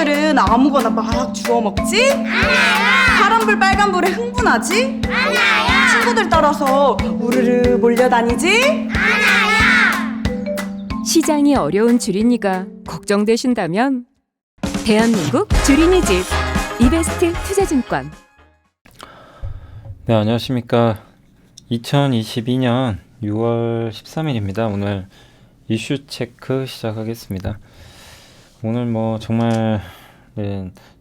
애들은 아무거나 막 주워 먹지? 파란불 빨간불에 흥분하지? 친구들 따라서 우르르 몰려다니지? 시장이 어려운 주린이가 걱정되신다면 대한민국 주린이 집 이베스트 투자증권. 네, 안녕하십니까. 2022년 6월 13일입니다. 오늘 이슈 체크 시작하겠습니다. 오늘 뭐 정말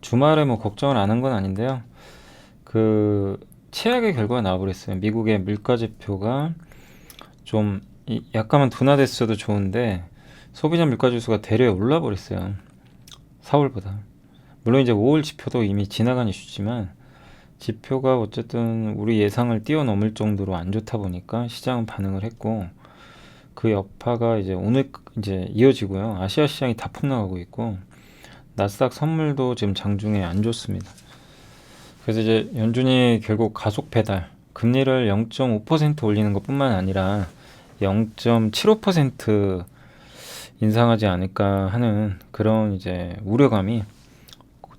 주말에 뭐 걱정을 안 한 건 아닌데요. 그 최악의 결과가 나와버렸어요. 미국의 물가지표가 좀 약간만 둔화됐어도 좋은데 소비자 물가지수가 대려 올라버렸어요. 4월보다. 물론 이제 5월 지표도 이미 지나간 이슈지만 지표가 어쨌든 우리 예상을 뛰어넘을 정도로 안 좋다 보니까 시장은 반응을 했고, 그 여파가 이제 오늘 이제 이어지고요. 아시아 시장이 다 폭락하고 있고 나스닥 선물도 지금 장중에 안 좋습니다. 그래서 이제 연준이 결국 가속 배달 금리를 0.5% 올리는 것뿐만 아니라 0.75% 인상하지 않을까 하는 그런 이제 우려감이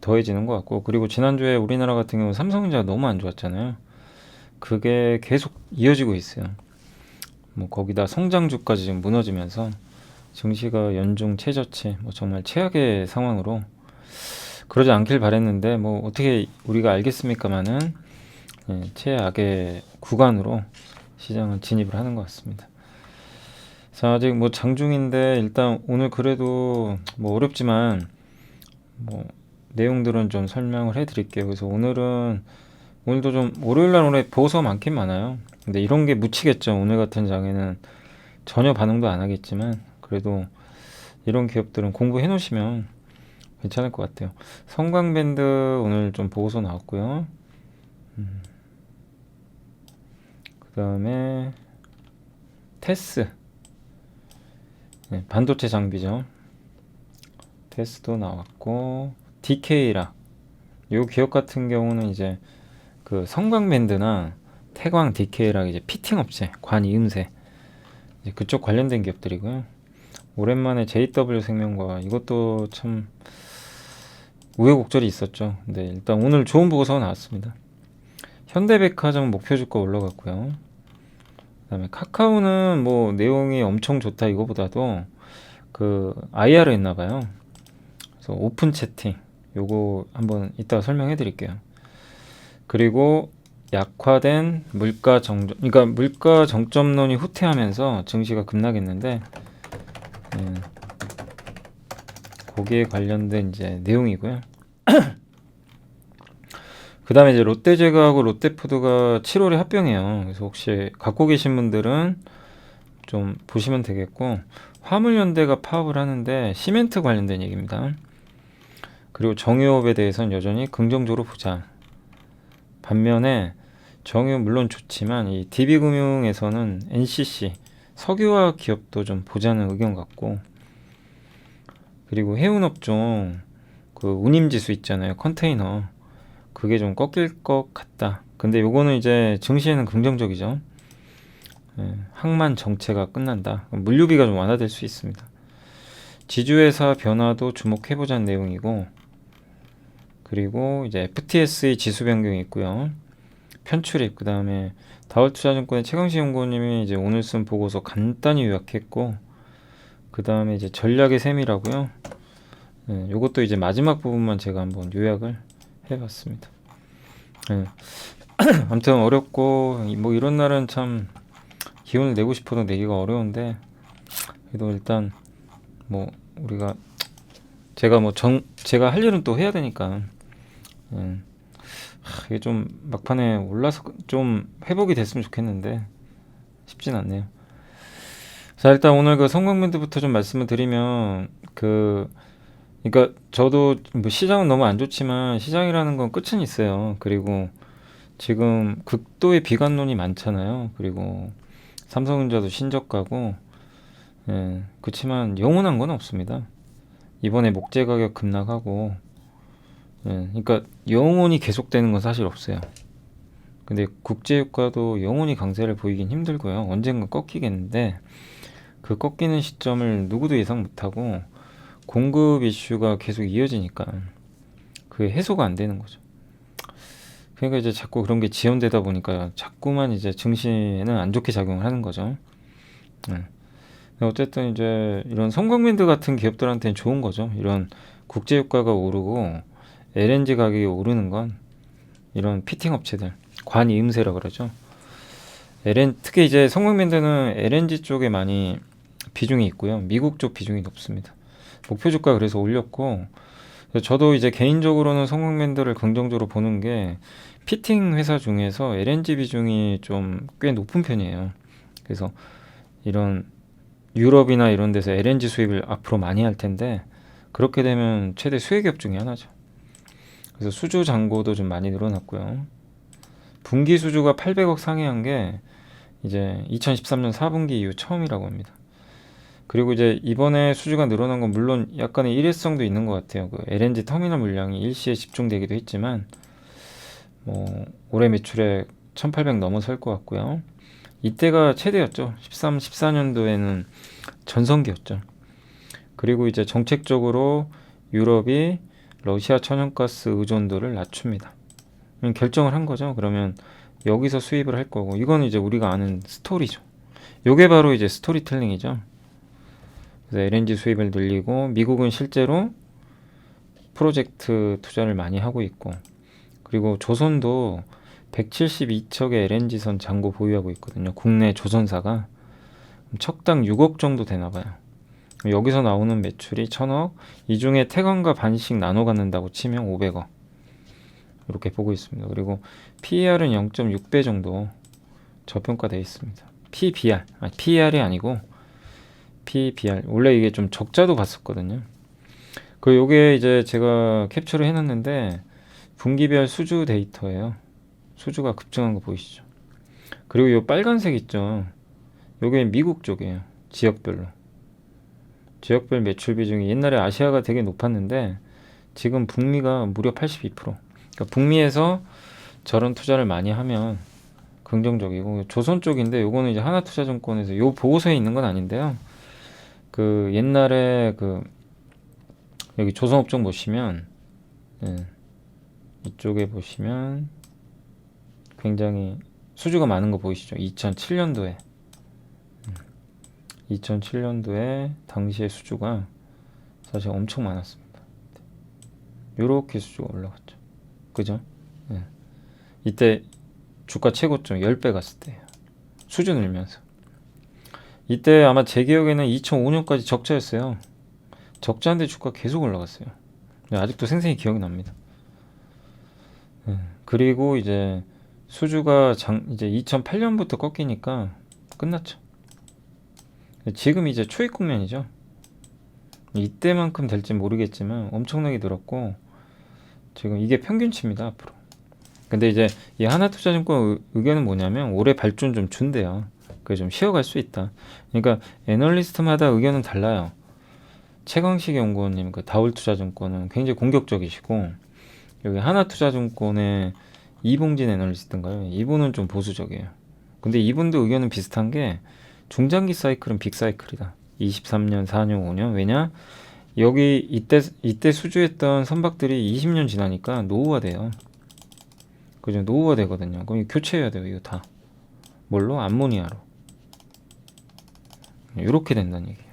더해지는 것 같고, 그리고 지난주에 우리나라 같은 경우 삼성전자가 너무 안 좋았잖아요. 그게 계속 이어지고 있어요. 뭐 거기다 성장주까지 지금 무너지면서 증시가 연중 최저치, 뭐 정말 최악의 상황으로, 그러지 않길 바랬는데 뭐 어떻게 우리가 알겠습니까마는 최악의 구간으로 시장은 진입을 하는 것 같습니다. 자, 아직 뭐 장중인데 일단 오늘 그래도 뭐 어렵지만 뭐 내용들은 좀 설명을 해드릴게요. 그래서 오늘도 좀 월요일날 오늘 보고서가 많긴 많아요. 근데 이런 게 묻히겠죠. 오늘 같은 장에는 전혀 반응도 안 하겠지만 그래도 이런 기업들은 공부해 놓으시면 괜찮을 것 같아요. 성광밴드 오늘 좀 보고서 나왔고요. 그 다음에 테스, 반도체 장비죠. 테스도 나왔고, DK락, 요 기업 같은 경우는 이제 그 성광밴드나 태광, DK락 이제 피팅 업체, 관이음새 이제 그쪽 관련된 기업들이고요. 오랜만에 JW생명과 이것도 참 우여곡절이 있었죠. 근데 일단 오늘 좋은 보고서가 나왔습니다. 현대백화점 목표 주가 올라갔고요. 그다음에 카카오는 뭐 내용이 엄청 좋다 이거보다도 그 IR을 했나봐요. 그래서 오픈 채팅 요거 한번 이따가 설명해 드릴게요. 그리고 약화된 물가 정점, 그러니까 물가 정점론이 후퇴하면서 증시가 급락했는데 거기에 관련된 이제 내용이고요. 그 다음에 이제 롯데제과하고 롯데푸드가 7월에 합병해요. 그래서 혹시 갖고 계신 분들은 좀 보시면 되겠고, 화물연대가 파업을 하는데 시멘트 관련된 얘기입니다. 그리고 정유업에 대해서는 여전히 긍정적으로 보자. 반면에 정유 물론 좋지만 이 DB금융에서는 NCC 석유화학 기업도 좀 보자는 의견 같고, 그리고 해운업종 그 운임지수 있잖아요. 컨테이너 그게 좀 꺾일 것 같다. 근데 요거는 이제 증시에는 긍정적이죠. 항만 정체가 끝난다. 물류비가 좀 완화될 수 있습니다. 지주회사 변화도 주목해보자는 내용이고, 그리고 이제 FTS의 지수 변경이 있고요. 편출입, 그 다음에 다울투자증권의 최강시 연구원님이 이제 오늘 쓴 보고서 간단히 요약했고, 그 다음에 이제 전략의 셈이라고요. 요것도 이제 마지막 부분만 제가 한번 요약을 해봤습니다. 아무튼 어렵고 뭐 이런 날은 참 기운을 내고 싶어도 내기가 어려운데, 그래도 일단 뭐 우리가 제가 할 일은 또 해야 되니까 이게 좀 막판에 올라서 좀 회복이 됐으면 좋겠는데 쉽진 않네요. 자, 일단 오늘 그 성광밴드부터 좀 말씀을 드리면 그러니까 저도 뭐 시장은 너무 안 좋지만 시장이라는 건 끝은 있어요. 그리고 지금 극도의 비관론이 많잖아요. 그리고 삼성전자도 신저가고, 그렇지만 영원한 건 없습니다. 이번에 목재 가격 급락하고, 그러니까 영원히 계속되는 건 사실 없어요. 근데 국제유가도 영원히 강세를 보이긴 힘들고요. 언젠가 꺾이겠는데 그 꺾이는 시점을 누구도 예상 못하고 공급 이슈가 계속 이어지니까 그게 해소가 안 되는 거죠. 그러니까 이제 자꾸 그런 게 지연되다 보니까 자꾸만 이제 증시에는 안 좋게 작용을 하는 거죠. 네. 어쨌든 이제 이런 성광밴드 같은 기업들한테는 좋은 거죠. 이런 국제 유가가 오르고 LNG 가격이 오르는 건 이런 피팅 업체들, 관이음새라 그러죠. 특히 이제 성광밴드는 LNG 쪽에 많이 비중이 있고요. 미국 쪽 비중이 높습니다. 목표 주가 그래서 올렸고, 저도 이제 개인적으로는 성광밴드를 긍정적으로 보는 게 피팅 회사 중에서 LNG 비중이 좀 꽤 높은 편이에요. 그래서 이런 유럽이나 이런 데서 LNG 수입을 앞으로 많이 할 텐데, 그렇게 되면 최대 수혜기업 중에 하나죠. 그래서 수주 잔고도 좀 많이 늘어났고요. 분기 수주가 800억 상회한 게 이제 2013년 4분기 이후 처음이라고 합니다. 그리고 이제 이번에 수주가 늘어난 건 물론 약간의 일회성도 있는 것 같아요. 그 LNG 터미널 물량이 일시에 집중되기도 했지만 뭐 올해 매출액 1800 넘어설 것 같고요. 이때가 최대였죠. 13, 14년도에는 전성기였죠. 그리고 이제 정책적으로 유럽이 러시아 천연가스 의존도를 낮춥니다. 결정을 한 거죠. 그러면 여기서 수입을 할 거고, 이건 이제 우리가 아는 스토리죠. 요게 바로 이제 스토리텔링이죠. 그래서 LNG 수입을 늘리고, 미국은 실제로 프로젝트 투자를 많이 하고 있고, 그리고 조선도 172척의 LNG선 잔고 보유하고 있거든요. 국내 조선사가. 척당 6억 정도 되나 봐요. 여기서 나오는 매출이 1000억, 이 중에 태광과 반씩 나눠 갖는다고 치면 500억. 이렇게 보고 있습니다. 그리고 PER은 0.6배 정도 저평가되어 있습니다. PER이 아니고 PBR. 원래 이게 좀 적자도 봤었거든요. 그 요게 이제 제가 캡처를 해놨는데 분기별 수주 데이터예요. 수주가 급증한 거 보이시죠? 그리고 요 빨간색 있죠? 요게 미국 쪽이에요. 지역별로. 지역별 매출 비중이 옛날에 아시아가 되게 높았는데 지금 북미가 무려 82%. 그러니까 북미에서 저런 투자를 많이 하면 긍정적이고, 조선 쪽인데 요거는 이제 하나투자증권에서 요 보고서에 있는 건 아닌데요. 그 옛날에 그 여기 조선업종 보시면 이쪽에 보시면 굉장히 수주가 많은 거 보이시죠? 2007년도에 2007년도에 당시의 수주가 사실 엄청 많았습니다. 요렇게 수주가 올라갔죠. 그죠? 이때 주가 최고점 10배 갔을 때예요. 수주 늘면서. 이때 아마 제 기억에는 2005년까지 적자였어요. 적자인데 주가 계속 올라갔어요. 아직도 생생히 기억이 납니다. 그리고 이제 수주가 이제 2008년부터 꺾이니까 끝났죠. 지금 이제 초입 국면이죠. 이때만큼 될지 모르겠지만 엄청나게 늘었고, 지금 이게 평균치입니다, 앞으로. 근데 이제 이 하나투자증권 의견은 뭐냐면 올해 발주는 좀 준대요. 그게 좀 쉬어갈 수 있다. 그러니까 애널리스트마다 의견은 달라요. 최광식 연구원님 그 다울투자증권은 굉장히 공격적이시고, 여기 하나투자증권의 이봉진 애널리스트인가요? 이분은 좀 보수적이에요. 근데 이분도 의견은 비슷한 게 중장기 사이클은 빅 사이클이다. 23년, 4년, 5년. 왜냐? 여기 이때 수주했던 선박들이 20년 지나니까 노후화돼요. 그죠? 노후화 되거든요. 그럼 교체해야 돼요, 이거 다. 뭘로? 암모니아로. 이렇게 된다는 얘기예요.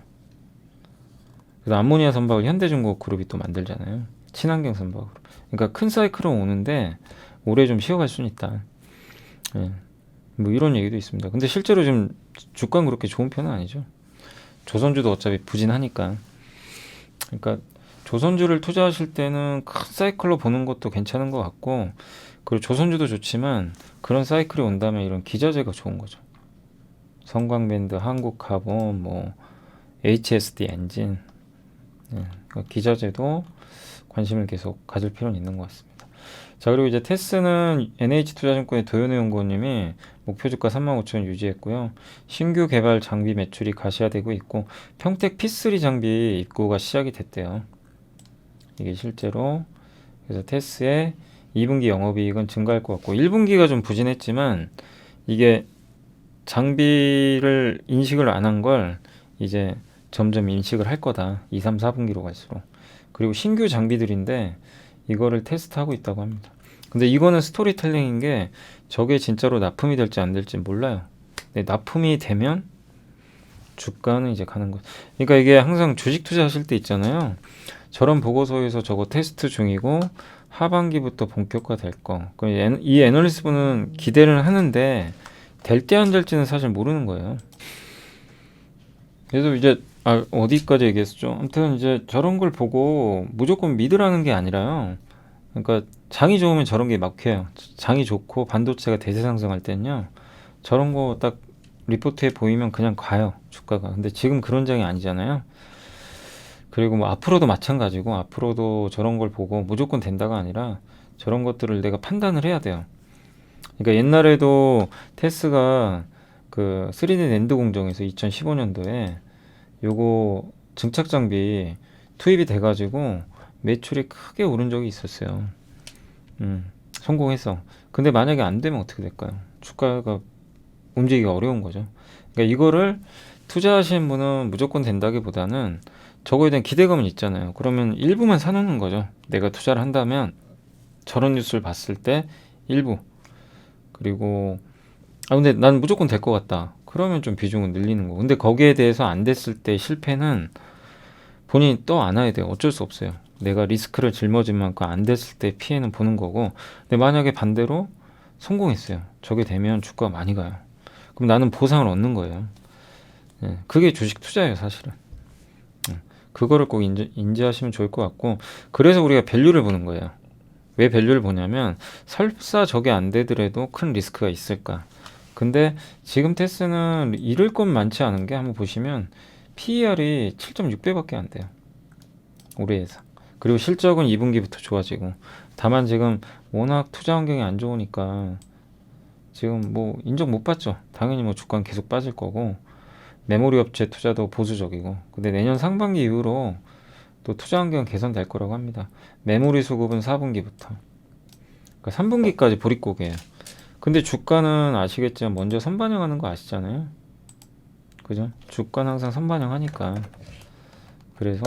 그래서 암모니아 선박을 현대중공업 그룹이 또 만들잖아요. 친환경 선박으로. 그러니까 큰 사이클은 오는데 올해 좀 쉬어갈 수는 있다. 뭐 이런 얘기도 있습니다. 근데 실제로 지금 주가는 그렇게 좋은 편은 아니죠. 조선주도 어차피 부진하니까. 그러니까 조선주를 투자하실 때는 큰 사이클로 보는 것도 괜찮은 것 같고, 그리고 조선주도 좋지만 그런 사이클이 온다면 이런 기저제가 좋은 거죠. 성광밴드, 한국카본, 뭐 HSD 엔진, 그러니까 기저제도 관심을 계속 가질 필요는 있는 것 같습니다. 자, 그리고 이제 테스는 NH투자증권의 도현우 연구원님이 목표 주가 35,000원 유지했고요. 신규 개발 장비 매출이 가시화되고 있고, 평택 P3 장비 입고가 시작이 됐대요. 이게 실제로. 그래서 테스의 2분기 영업이익은 증가할 것 같고, 1분기가 좀 부진했지만 이게 장비를 인식을 안 한 걸 이제 점점 인식을 할 거다. 2, 3, 4분기로 갈수록. 그리고 신규 장비들인데 이거를 테스트하고 있다고 합니다. 근데 이거는 스토리텔링인 게 저게 진짜로 납품이 될지 안 될지 몰라요. 근데 납품이 되면 주가는 이제 가는 거. 그러니까 이게 항상 주식 투자하실 때 있잖아요. 저런 보고서에서 저거 테스트 중이고 하반기부터 본격화 될 거. 이 애널리스트 분은 기대를 하는데 될지 안 될지는 사실 모르는 거예요. 그래서 이제 어디까지 얘기했었죠? 아무튼 이제 저런 걸 보고 무조건 믿으라는 게 아니라요. 그러니까 장이 좋으면 저런 게 막혀요. 장이 좋고 반도체가 대세 상승할 때는요. 저런 거 딱 리포트에 보이면 그냥 가요. 주가가. 근데 지금 그런 장이 아니잖아요. 그리고 뭐 앞으로도 마찬가지고 앞으로도 저런 걸 보고 무조건 된다가 아니라 저런 것들을 내가 판단을 해야 돼요. 그러니까 옛날에도 테스가 그 3D 낸드 공정에서 2015년도에 요거 증착 장비 투입이 돼가지고 매출이 크게 오른 적이 있었어요. 성공해서. 근데 만약에 안 되면 어떻게 될까요? 주가가 움직이기 어려운 거죠. 그러니까 이거를 투자하시는 분은 무조건 된다기보다는 저거에 대한 기대감은 있잖아요. 그러면 일부만 사놓는 거죠. 내가 투자를 한다면 저런 뉴스를 봤을 때 일부. 그리고 근데 난 무조건 될 것 같다. 그러면 좀 비중을 늘리는 거. 근데 거기에 대해서 안 됐을 때 실패는 본인이 또 안아야 돼요. 어쩔 수 없어요. 내가 리스크를 짊어진 만큼 안 됐을 때 피해는 보는 거고. 근데 만약에 반대로 성공했어요. 저게 되면 주가가 많이 가요. 그럼 나는 보상을 얻는 거예요. 그게 주식 투자예요, 사실은. 그거를 꼭 인지하시면 좋을 것 같고. 그래서 우리가 밸류를 보는 거예요. 왜 밸류를 보냐면 설사 저게 안 되더라도 큰 리스크가 있을까. 근데 지금 테스는 잃을 건 많지 않은 게 한번 보시면 PER이 7.6배밖에 안 돼요. 올해 예상. 그리고 실적은 2분기부터 좋아지고. 다만 지금 워낙 투자 환경이 안 좋으니까 지금 뭐 인정 못 받죠. 당연히 뭐 주가는 계속 빠질 거고 메모리 업체 투자도 보수적이고. 근데 내년 상반기 이후로 또 투자 환경 개선될 거라고 합니다. 메모리 수급은 4분기부터. 그러니까 3분기까지 보릿고개예요. 근데 주가는 아시겠지만 먼저 선반영하는 거 아시잖아요. 그죠? 주가는 항상 선반영하니까. 그래서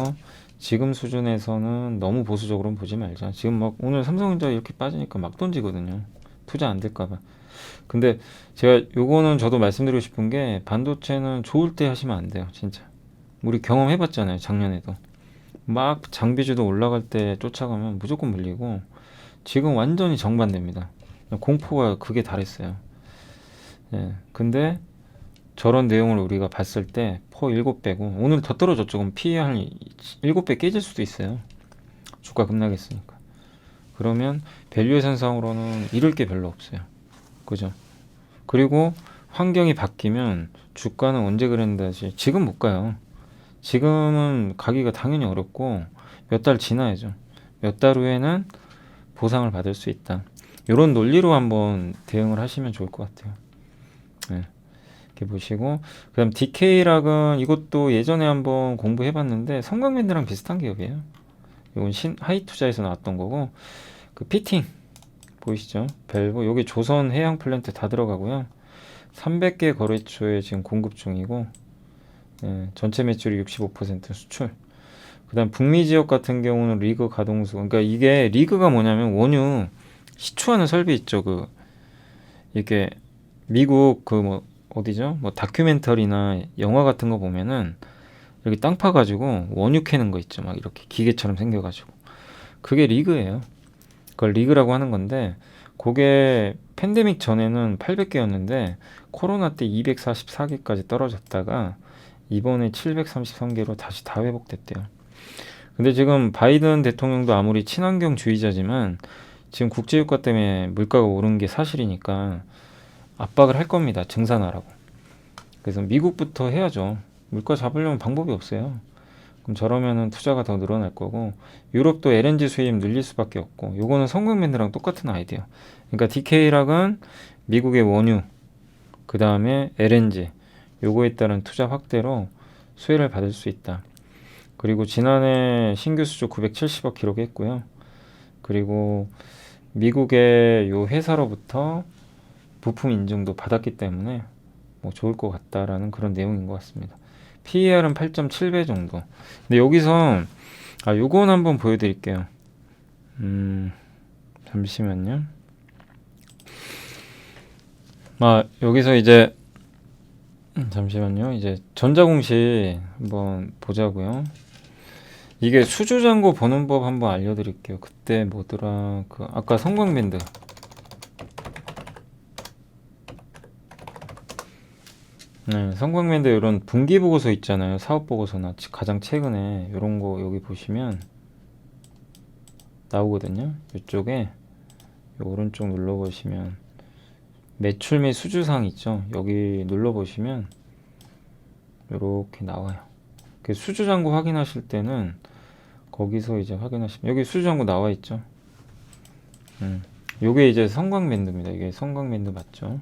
지금 수준에서는 너무 보수적으로는 보지 말자. 지금 막 오늘 삼성전자 이렇게 빠지니까 막 던지거든요. 투자 안 될까봐. 근데 제가 요거는 저도 말씀드리고 싶은 게 반도체는 좋을 때 하시면 안 돼요. 진짜. 우리 경험해봤잖아요. 작년에도. 막 장비주도 올라갈 때 쫓아가면 무조건 물리고 지금 완전히 정반대입니다. 공포가 극에 달했어요. 근데 저런 내용을 우리가 봤을 때 퍼 7배고 오늘 더 떨어졌죠. 그럼 PE 한 7배 깨질 수도 있어요. 주가 급락했으니까. 그러면 밸류에이션상으로는 잃을 게 별로 없어요. 그죠? 그리고 환경이 바뀌면 주가는 언제 그랬는지 지금 못 가요. 지금은 가기가 당연히 어렵고 몇 달 지나야죠. 몇 달 후에는 보상을 받을 수 있다. 이런 논리로 한번 대응을 하시면 좋을 것 같아요. 이렇게 보시고 그다음 DK락은 이것도 예전에 한번 공부해봤는데 성광밴드랑 비슷한 기업이에요. 이건 하이투자에서 나왔던 거고 그 피팅 보이시죠? 밸브 여기 조선 해양 플랜트 다 들어가고요. 300개 거래처에 지금 공급 중이고 전체 매출이 65% 수출. 그 다음 북미 지역 같은 경우는 리그 가동수. 그러니까 이게 리그가 뭐냐면 원유 시추하는 설비 있죠. 이게 미국 뭐 어디죠? 뭐 다큐멘터리나 영화 같은 거 보면은 여기 땅 파가지고 원유 캐는 거 있죠. 막 이렇게 기계처럼 생겨가지고. 그게 리그예요. 그걸 리그라고 하는 건데 그게 팬데믹 전에는 800개였는데 코로나 때 244개까지 떨어졌다가 이번에 733개로 다시 다 회복됐대요. 근데 지금 바이든 대통령도 아무리 친환경주의자지만 지금 국제유가 때문에 물가가 오른 게 사실이니까 압박을 할 겁니다. 증산하라고. 그래서 미국부터 해야죠. 물가 잡으려면 방법이 없어요. 그럼 저러면은 투자가 더 늘어날 거고 유럽도 LNG 수입 늘릴 수밖에 없고 요거는 성광밴드랑 똑같은 아이디어. 그러니까 DK락은 미국의 원유 그 다음에 LNG 요거에 따른 투자 확대로 수혜를 받을 수 있다. 그리고 지난해 신규 수주 970억 기록했고요. 그리고 미국의 요 회사로부터 부품 인증도 받았기 때문에 뭐 좋을 것 같다라는 그런 내용인 것 같습니다. PER은 8.7배 정도. 근데 여기서 요건 한번 보여드릴게요. 잠시만요. 여기서 이제 잠시만요. 이제 전자공시 한번 보자고요. 이게 수주잔고 버는 법 한번 알려드릴게요. 그때 뭐더라? 아까 성광밴드. 네, 성광밴드 이런 분기 보고서 있잖아요. 사업 보고서나 가장 최근에 이런 거 여기 보시면 나오거든요. 이쪽에 오른쪽 눌러보시면 매출 및 수주사항 있죠. 여기 눌러보시면 이렇게 나와요. 수주잔고 확인하실 때는 거기서 이제 확인하시면 여기 수주잔고 나와 있죠. 요게 이제 성광밴드입니다. 이게 성광밴드 맞죠?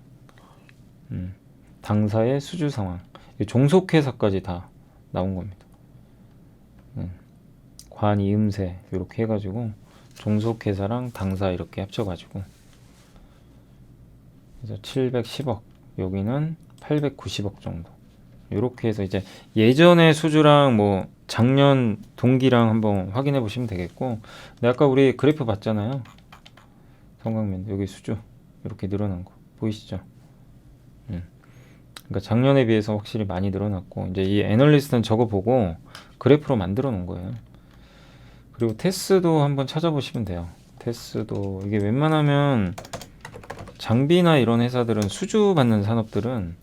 당사의 수주 상황, 종속회사까지 다 나온 겁니다. 관, 이음새 이렇게 해가지고 종속회사랑 당사 이렇게 합쳐가지고 그래서 710억, 여기는 890억 정도. 이렇게 해서 이제 예전의 수주랑 뭐 작년 동기랑 한번 확인해 보시면 되겠고, 근데 아까 우리 그래프 봤잖아요. 성광밴드 여기 수주 이렇게 늘어난 거 보이시죠? 그러니까 작년에 비해서 확실히 많이 늘어났고, 이제 이 애널리스트는 저거 보고 그래프로 만들어 놓은 거예요. 그리고 테스도 한번 찾아보시면 돼요. 테스도 이게 웬만하면 장비나 이런 회사들은 수주 받는 산업들은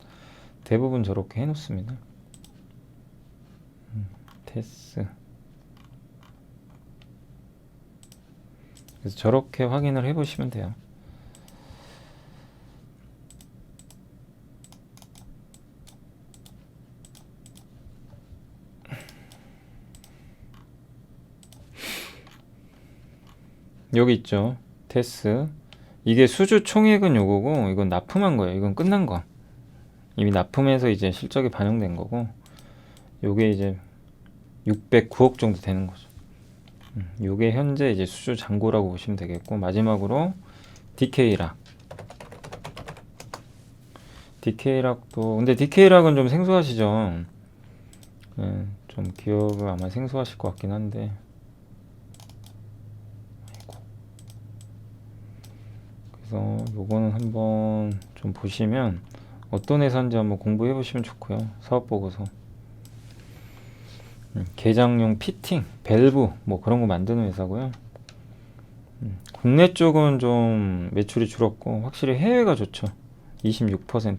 대부분 저렇게 해놓습니다. 테스. 그래서 저렇게 확인을 해보시면 돼요. 여기 있죠. 테스. 이게 수주 총액은 요거고, 이건 납품한 거예요. 이건 끝난 거. 이미 납품해서 이제 실적이 반영된 거고, 요게 이제 609억 정도 되는 거죠. 요게 현재 이제 수주 잔고라고 보시면 되겠고, 마지막으로 DK락. DK락도, 근데 DK락은 좀 생소하시죠? 좀 기억을 아마 생소하실 것 같긴 한데, 그래서 요거는 한번 좀 보시면 어떤 회사인지 한번 공부해 보시면 좋고요. 사업 보고서. 개장용 피팅, 밸브 뭐 그런 거 만드는 회사고요. 국내 쪽은 좀 매출이 줄었고 확실히 해외가 좋죠. 26%.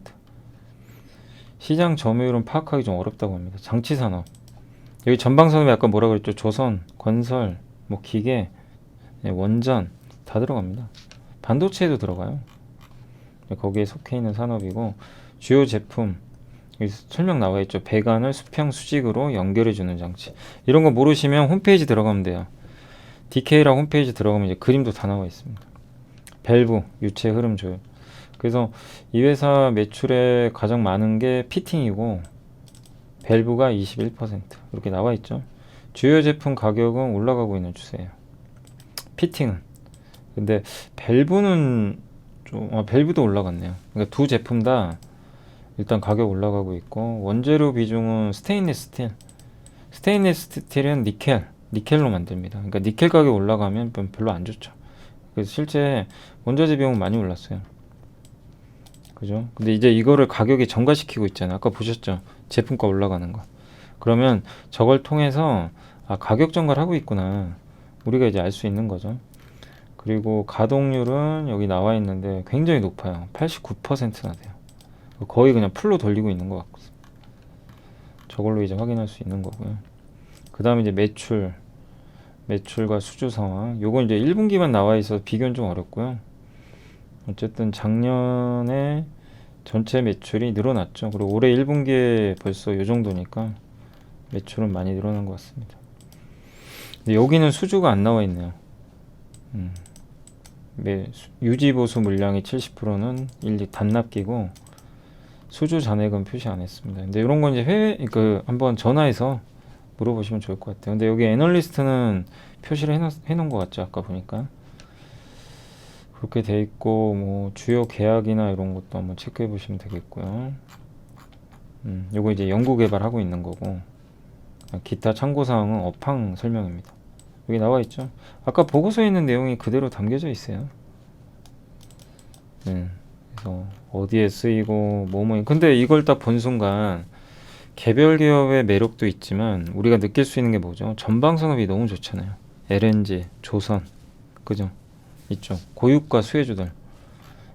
시장 점유율은 파악하기 좀 어렵다고 합니다. 장치 산업. 여기 전방 산업이 아까 뭐라 그랬죠? 조선, 건설, 뭐 기계, 원전 다 들어갑니다. 반도체에도 들어가요. 거기에 속해 있는 산업이고, 주요 제품 여기 설명 나와 있죠. 배관을 수평 수직으로 연결해 주는 장치. 이런 거 모르시면 홈페이지 들어가면 돼요. DK랑 홈페이지 들어가면 이제 그림도 다 나와 있습니다. 밸브, 유체 흐름 조율. 그래서 이 회사 매출에 가장 많은 게 피팅이고, 밸브가 21% 이렇게 나와 있죠. 주요 제품 가격은 올라가고 있는 추세예요. 피팅은. 근데 밸브는 좀 밸브도 올라갔네요. 그러니까 두 제품 다 일단 가격 올라가고 있고, 원재료 비중은 스테인리스 스틸은 니켈로 만듭니다. 그러니까 니켈 가격 올라가면 별로 안 좋죠. 그래서 실제 원자재 비용은 많이 올랐어요. 그죠? 근데 이제 이거를 가격에 전가시키고 있잖아요. 아까 보셨죠? 제품가 올라가는 거. 그러면 저걸 통해서 가격 전가를 하고 있구나, 우리가 이제 알 수 있는 거죠. 그리고 가동률은 여기 나와 있는데 굉장히 높아요. 89%나 돼요. 거의 그냥 풀로 돌리고 있는 것 같습니다. 저걸로 이제 확인할 수 있는 거고요. 그 다음에 이제 매출과 수주 상황. 요건 이제 1분기만 나와 있어서 비교는 좀 어렵고요. 어쨌든 작년에 전체 매출이 늘어났죠. 그리고 올해 1분기에 벌써 요 정도니까 매출은 많이 늘어난 것 같습니다. 근데 여기는 수주가 안 나와 있네요. 유지보수 물량이 70%는 단납기고, 수주 잔액은 표시 안 했습니다. 근데 이런 건 이제 한번 전화해서 물어보시면 좋을 것 같아요. 근데 여기 애널리스트는 표시를 해놓은 것 같죠. 아까 보니까. 그렇게 돼 있고, 뭐, 주요 계약이나 이런 것도 한번 체크해 보시면 되겠고요. 요거 이제 연구 개발하고 있는 거고, 기타 참고 사항은 업황 설명입니다. 여기 나와 있죠. 아까 보고서에 있는 내용이 그대로 담겨져 있어요. 그래서 어디에 쓰이고 근데 이걸 딱 본 순간 개별 기업의 매력도 있지만 우리가 느낄 수 있는 게 뭐죠? 전방 산업이 너무 좋잖아요. LNG, 조선, 그죠? 이쪽 고유가 수혜주들,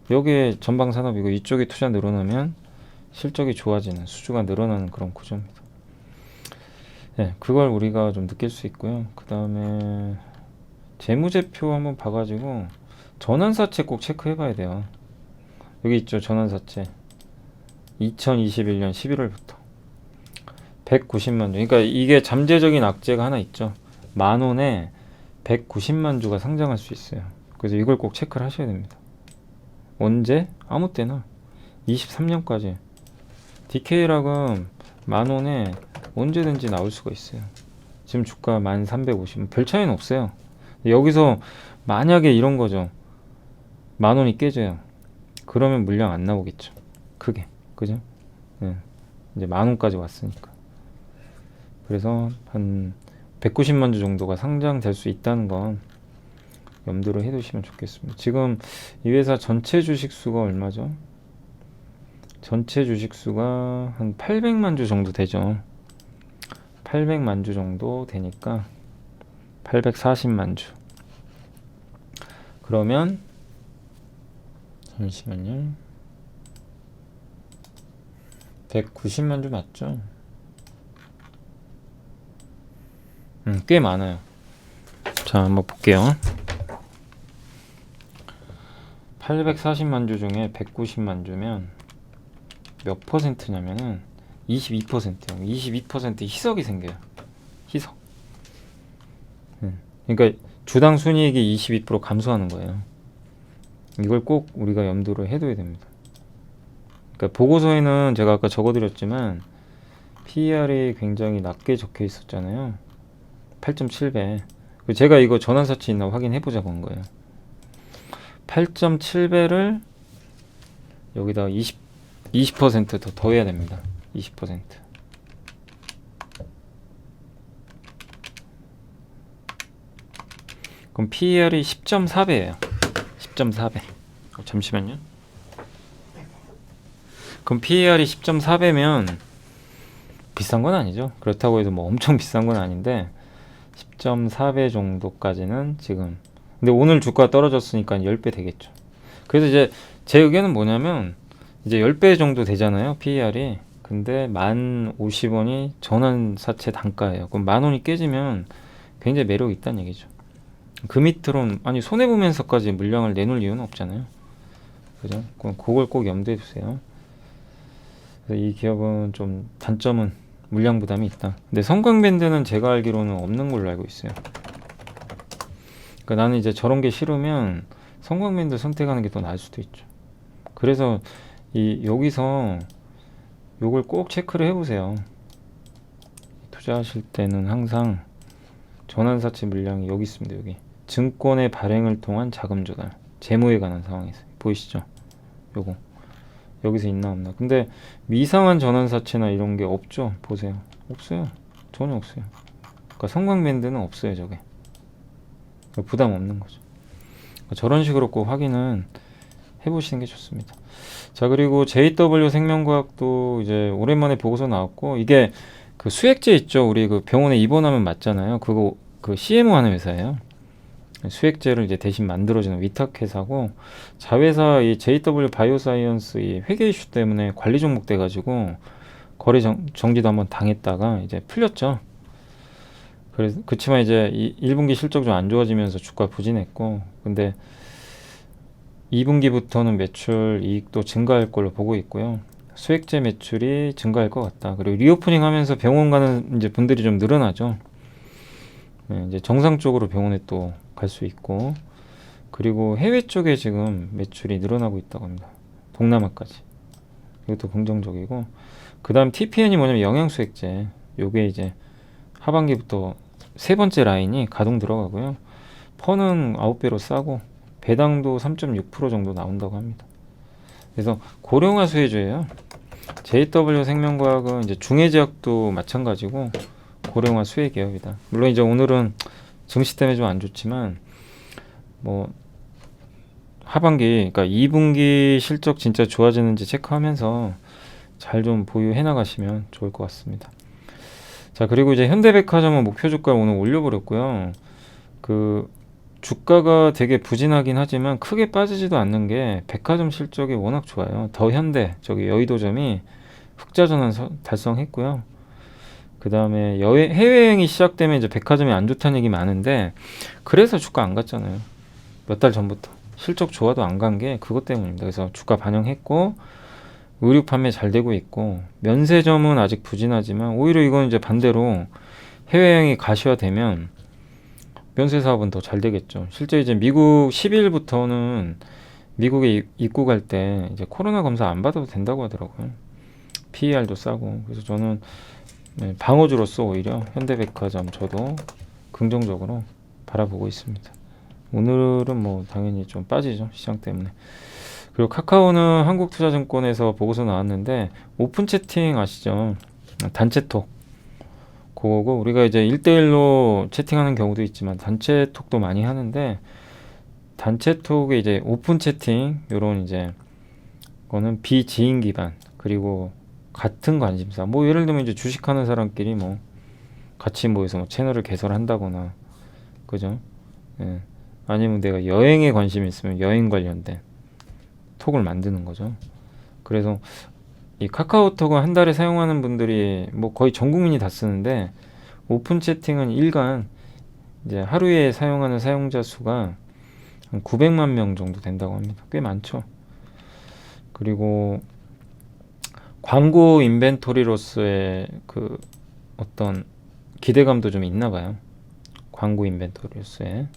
여기에 전방 산업이고 이쪽에 투자 늘어나면 실적이 좋아지는, 수주가 늘어나는 그런 구조입니다. 네, 그걸 우리가 좀 느낄 수 있고요. 그 다음에 재무제표 한번 봐가지고 전환사채 꼭 체크해 봐야 돼요. 여기 있죠, 전환사채. 2021년 11월부터 190만 주. 그러니까 이게 잠재적인 악재가 하나 있죠. 10,000원에 190만 주가 상장할 수 있어요. 그래서 이걸 꼭 체크를 하셔야 됩니다. 언제? 아무 때나. 23년까지. DK락은 10,000원에 언제든지 나올 수가 있어요. 지금 주가 1350. 별 차이는 없어요. 여기서 만약에 이런 거죠. 10,000원이 깨져요. 그러면 물량 안 나오겠죠. 크게. 그죠? 네. 이제 10,000원까지 왔으니까. 그래서 한 190만 주 정도가 상장될 수 있다는 건 염두를 해두시면 좋겠습니다. 지금 이 회사 전체 주식 수가 얼마죠? 전체 주식 수가 한 800만 주 정도 되죠. 800만 주 정도 되니까 840만 주. 그러면 잠시만요. 190만 주 맞죠? 꽤 많아요. 자, 한번 볼게요. 840만 주 중에 190만 주면 몇 퍼센트냐면은 22%예요. 22% 희석이 생겨요. 희석. 그러니까 주당 순이익이 22% 감소하는 거예요. 이걸 꼭 우리가 염두를 해둬야 됩니다. 그러니까 보고서에는 제가 아까 적어드렸지만 PER이 굉장히 낮게 적혀 있었잖아요. 8.7배. 제가 이거 전환사채 있나 확인해보자고 한 거예요. 8.7배를 여기다 20% 더 더해야 됩니다. 20%. 그럼 PER이 10.4배예요. 10.4배. 잠시만요. 그럼 PER이 10.4배면 비싼 건 아니죠. 그렇다고 해서 뭐 엄청 비싼 건 아닌데 10.4배 정도까지는 지금. 근데 오늘 주가 떨어졌으니까 10배 되겠죠. 그래서 이제 제 의견은 뭐냐면 이제 10배 정도 되잖아요, PER이. 근데 1050원이 전환사채 단가예요. 그럼 10,000원이 깨지면 굉장히 매력이 있다는 얘기죠. 그 밑으로는 아니 손해보면서까지 물량을 내놓을 이유는 없잖아요. 그죠? 그럼 그걸 꼭 염두에 두세요. 그래서 이 기업은 좀 단점은 물량 부담이 있다. 근데 성광밴드는 제가 알기로는 없는 걸로 알고 있어요. 그러니까 나는 이제 저런 게 싫으면 성광밴드 선택하는 게 더 나을 수도 있죠. 그래서 여기서 요걸 꼭 체크를 해보세요. 투자하실 때는 항상 전환사채 물량이 여기 있습니다. 여기 증권의 발행을 통한 자금 조달, 재무에 관한 상황에서 보이시죠? 요거 여기서 있나 없나. 근데 이상한 전환사채나 이런 게 없죠. 보세요. 없어요. 전혀 없어요. 그러니까 성광밴드는 없어요. 저게 부담 없는 거죠. 그러니까 저런 식으로 꼭 확인은 해보시는 게 좋습니다. 자, 그리고 JW 생명과학도 이제 오랜만에 보고서 나왔고, 이게 그 수액제 있죠. 우리 그 병원에 입원하면 맞잖아요. 그거 그 CMO 하는 회사예요. 수액제를 이제 대신 만들어주는 위탁 회사고, 자회사 이 JW 바이오사이언스 이 회계 이슈 때문에 관리 종목 돼가지고 거래 정지도 한번 당했다가 이제 풀렸죠. 그래서 그치만 이제 1분기 실적 좀 안 좋아지면서 주가 부진했고, 근데 2분기부터는 매출 이익도 증가할 걸로 보고 있고요. 수액제 매출이 증가할 것 같다. 그리고 리오프닝 하면서 병원 가는 이제 분들이 좀 늘어나죠. 네, 이제 정상적으로 병원에 또 갈 수 있고, 그리고 해외 쪽에 지금 매출이 늘어나고 있다고 합니다. 동남아까지. 이것도 긍정적이고, 그 다음 TPN이 뭐냐면 영양수액제. 요게 이제 하반기부터 세 번째 라인이 가동 들어가고요. 펀은 9배로 싸고 배당도 3.6% 정도 나온다고 합니다. 그래서 고령화 수혜주예요. JW 생명과학은 이제 중해제약도 마찬가지고 고령화 수혜 기업이다. 물론 이제 오늘은 증시 때문에 좀 안 좋지만 뭐 하반기, 그러니까 2분기 실적 진짜 좋아지는지 체크하면서 잘 좀 보유해 나가시면 좋을 것 같습니다. 자, 그리고 이제 현대백화점은 목표 주가를 오늘 올려버렸고요. 그 주가가 되게 부진하긴 하지만 크게 빠지지도 않는 게 백화점 실적이 워낙 좋아요. 더 현대, 저기 여의도점이 흑자 전환 달성했고요. 그 다음에 해외여행이 시작되면 이제 백화점이 안 좋다는 얘기 많은데 그래서 주가 안 갔잖아요. 몇 달 전부터. 실적 좋아도 안 간 게 그것 때문입니다. 그래서 주가 반영했고 의류 판매 잘 되고 있고 면세점은 아직 부진하지만 오히려 이건 이제 반대로 해외여행이 가시화되면 면세 사업은 더 잘 되겠죠. 실제 이제 미국 10일부터는 미국에 입국할 때 이제 코로나 검사 안 받아도 된다고 하더라고요. PER도 싸고. 그래서 저는 방어주로서 오히려 현대백화점 저도 긍정적으로 바라보고 있습니다. 오늘은 뭐 당연히 좀 빠지죠. 시장 때문에. 그리고 카카오는 한국투자증권에서 보고서 나왔는데 오픈 채팅 아시죠? 단체톡. 그거고 우리가 이제 1대1로 채팅하는 경우도 있지만 단체톡도 많이 하는데 단체톡에 이제 오픈 채팅 요런 이제 거는 비지인 기반 그리고 같은 관심사 뭐 예를 들면 이제 주식하는 사람끼리 뭐 같이 모여서 뭐 채널을 개설한다거나 그죠? 예. 아니면 내가 여행에 관심이 있으면 여행 관련된 톡을 만드는 거죠. 그래서 이 카카오톡은 한 달에 사용하는 분들이 뭐 거의 전 국민이 다 쓰는데 오픈 채팅은 일간 이제 하루에 사용하는 사용자 수가 한 900만 명 정도 된다고 합니다. 꽤 많죠. 그리고 광고 인벤토리로서의 그 어떤 기대감도 좀 있나 봐요. 광고 인벤토리로서의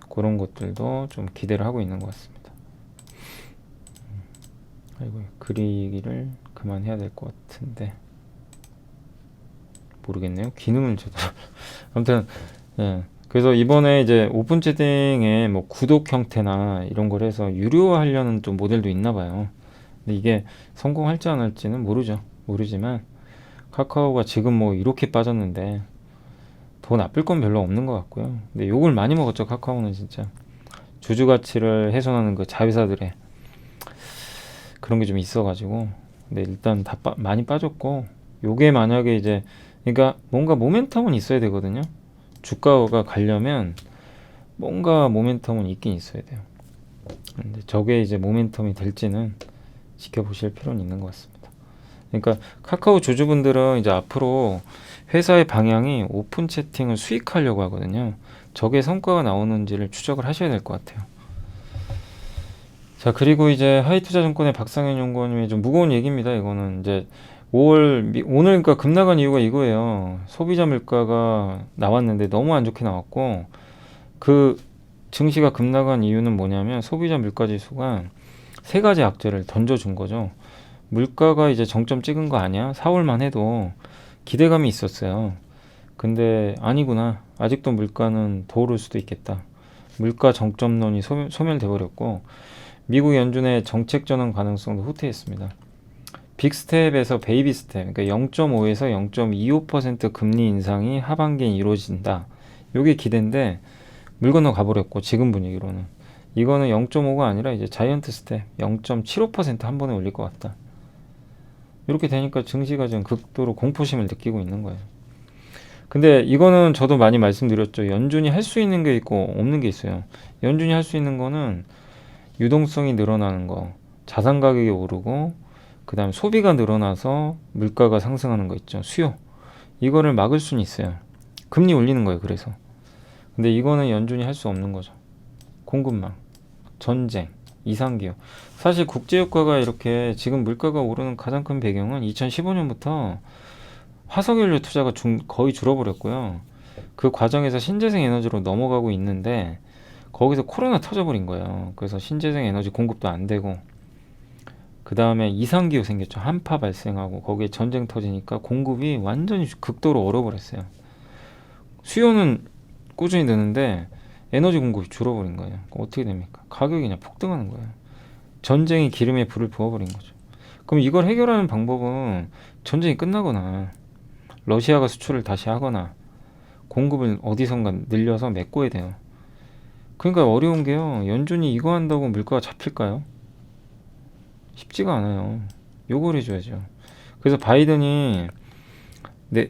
그런 것들도 좀 기대를 하고 있는 것 같습니다. 아이고 그리기를 그만해야 될 것 같은데 모르겠네요. 기능을 저도 아무튼 그래서 이번에 이제 오픈 채팅에 뭐 구독 형태나 이런 걸 해서 유료화하려는 좀 모델도 있나 봐요. 근데 이게 성공할지 안 할지는 모르지만 카카오가 지금 뭐 이렇게 빠졌는데 더 나쁠 건 별로 없는 것 같고요. 근데 욕을 많이 먹었죠. 카카오는 진짜 주주 가치를 훼손하는 그 자회사들의 그런 게 좀 있어가지고 근데 일단 다 많이 빠졌고 요게 만약에 이제 그러니까 뭔가 모멘텀은 있어야 되거든요. 주가가 가려면 뭔가 모멘텀은 있긴 있어야 돼요. 근데 저게 이제 모멘텀이 될지는 지켜보실 필요는 있는 것 같습니다. 그러니까 카카오 주주분들은 이제 앞으로 회사의 방향이 오픈 채팅을 수익하려고 하거든요. 저게 성과가 나오는지를 추적을 하셔야 될 것 같아요. 자, 그리고 이제 하이투자증권의 박상현 연구원님의 좀 무거운 얘기입니다. 이거는 이제 5월 오늘 그러니까 급락한 이유가 이거예요. 소비자 물가가 나왔는데 너무 안 좋게 나왔고 그 증시가 급락한 이유는 뭐냐면 소비자 물가 지수가 세 가지 악재를 던져준 거죠. 물가가 이제 정점 찍은 거 아니야? 4월만 해도 기대감이 있었어요. 근데 아니구나. 아직도 물가는 더 오를 수도 있겠다. 물가 정점론이 소멸돼 버렸고 미국 연준의 정책 전환 가능성도 후퇴했습니다. 빅스텝에서 베이비 스텝, 그러니까 0.5에서 0.25% 금리 인상이 하반기에 이루어진다. 요게 기대인데 물 건너 가버렸고 지금 분위기로는 이거는 0.5가 아니라 이제 자이언트 스텝 0.75% 한 번에 올릴 것 같다. 이렇게 되니까 증시가 지금 극도로 공포심을 느끼고 있는 거예요. 근데 이거는 저도 많이 말씀드렸죠. 연준이 할 수 있는 게 있고 없는 게 있어요. 연준이 할 수 있는 거는 유동성이 늘어나는 거, 자산 가격이 오르고 그 다음에 소비가 늘어나서 물가가 상승하는 거 있죠. 수요. 이거를 막을 수는 있어요. 금리 올리는 거예요. 그래서. 근데 이거는 연준이 할 수 없는 거죠. 공급망, 전쟁, 이상기후. 사실 국제유가가 이렇게 지금 물가가 오르는 가장 큰 배경은 2015년부터 화석연료 투자가 거의 줄어버렸고요. 그 과정에서 신재생 에너지로 넘어가고 있는데 거기서 코로나 터져버린 거예요. 그래서 신재생 에너지 공급도 안 되고 그 다음에 이상기후 생겼죠. 한파 발생하고 거기에 전쟁 터지니까 공급이 완전히 극도로 얼어버렸어요. 수요는 꾸준히 느는데 에너지 공급이 줄어버린 거예요. 어떻게 됩니까? 가격이 그냥 폭등하는 거예요. 전쟁이 기름에 불을 부어버린 거죠. 그럼 이걸 해결하는 방법은 전쟁이 끝나거나 러시아가 수출을 다시 하거나 공급을 어디선가 늘려서 메꿔야 돼요. 그러니까 어려운 게요. 연준이 이거 한다고 물가가 잡힐까요? 쉽지가 않아요. 요걸 해줘야죠. 그래서 바이든이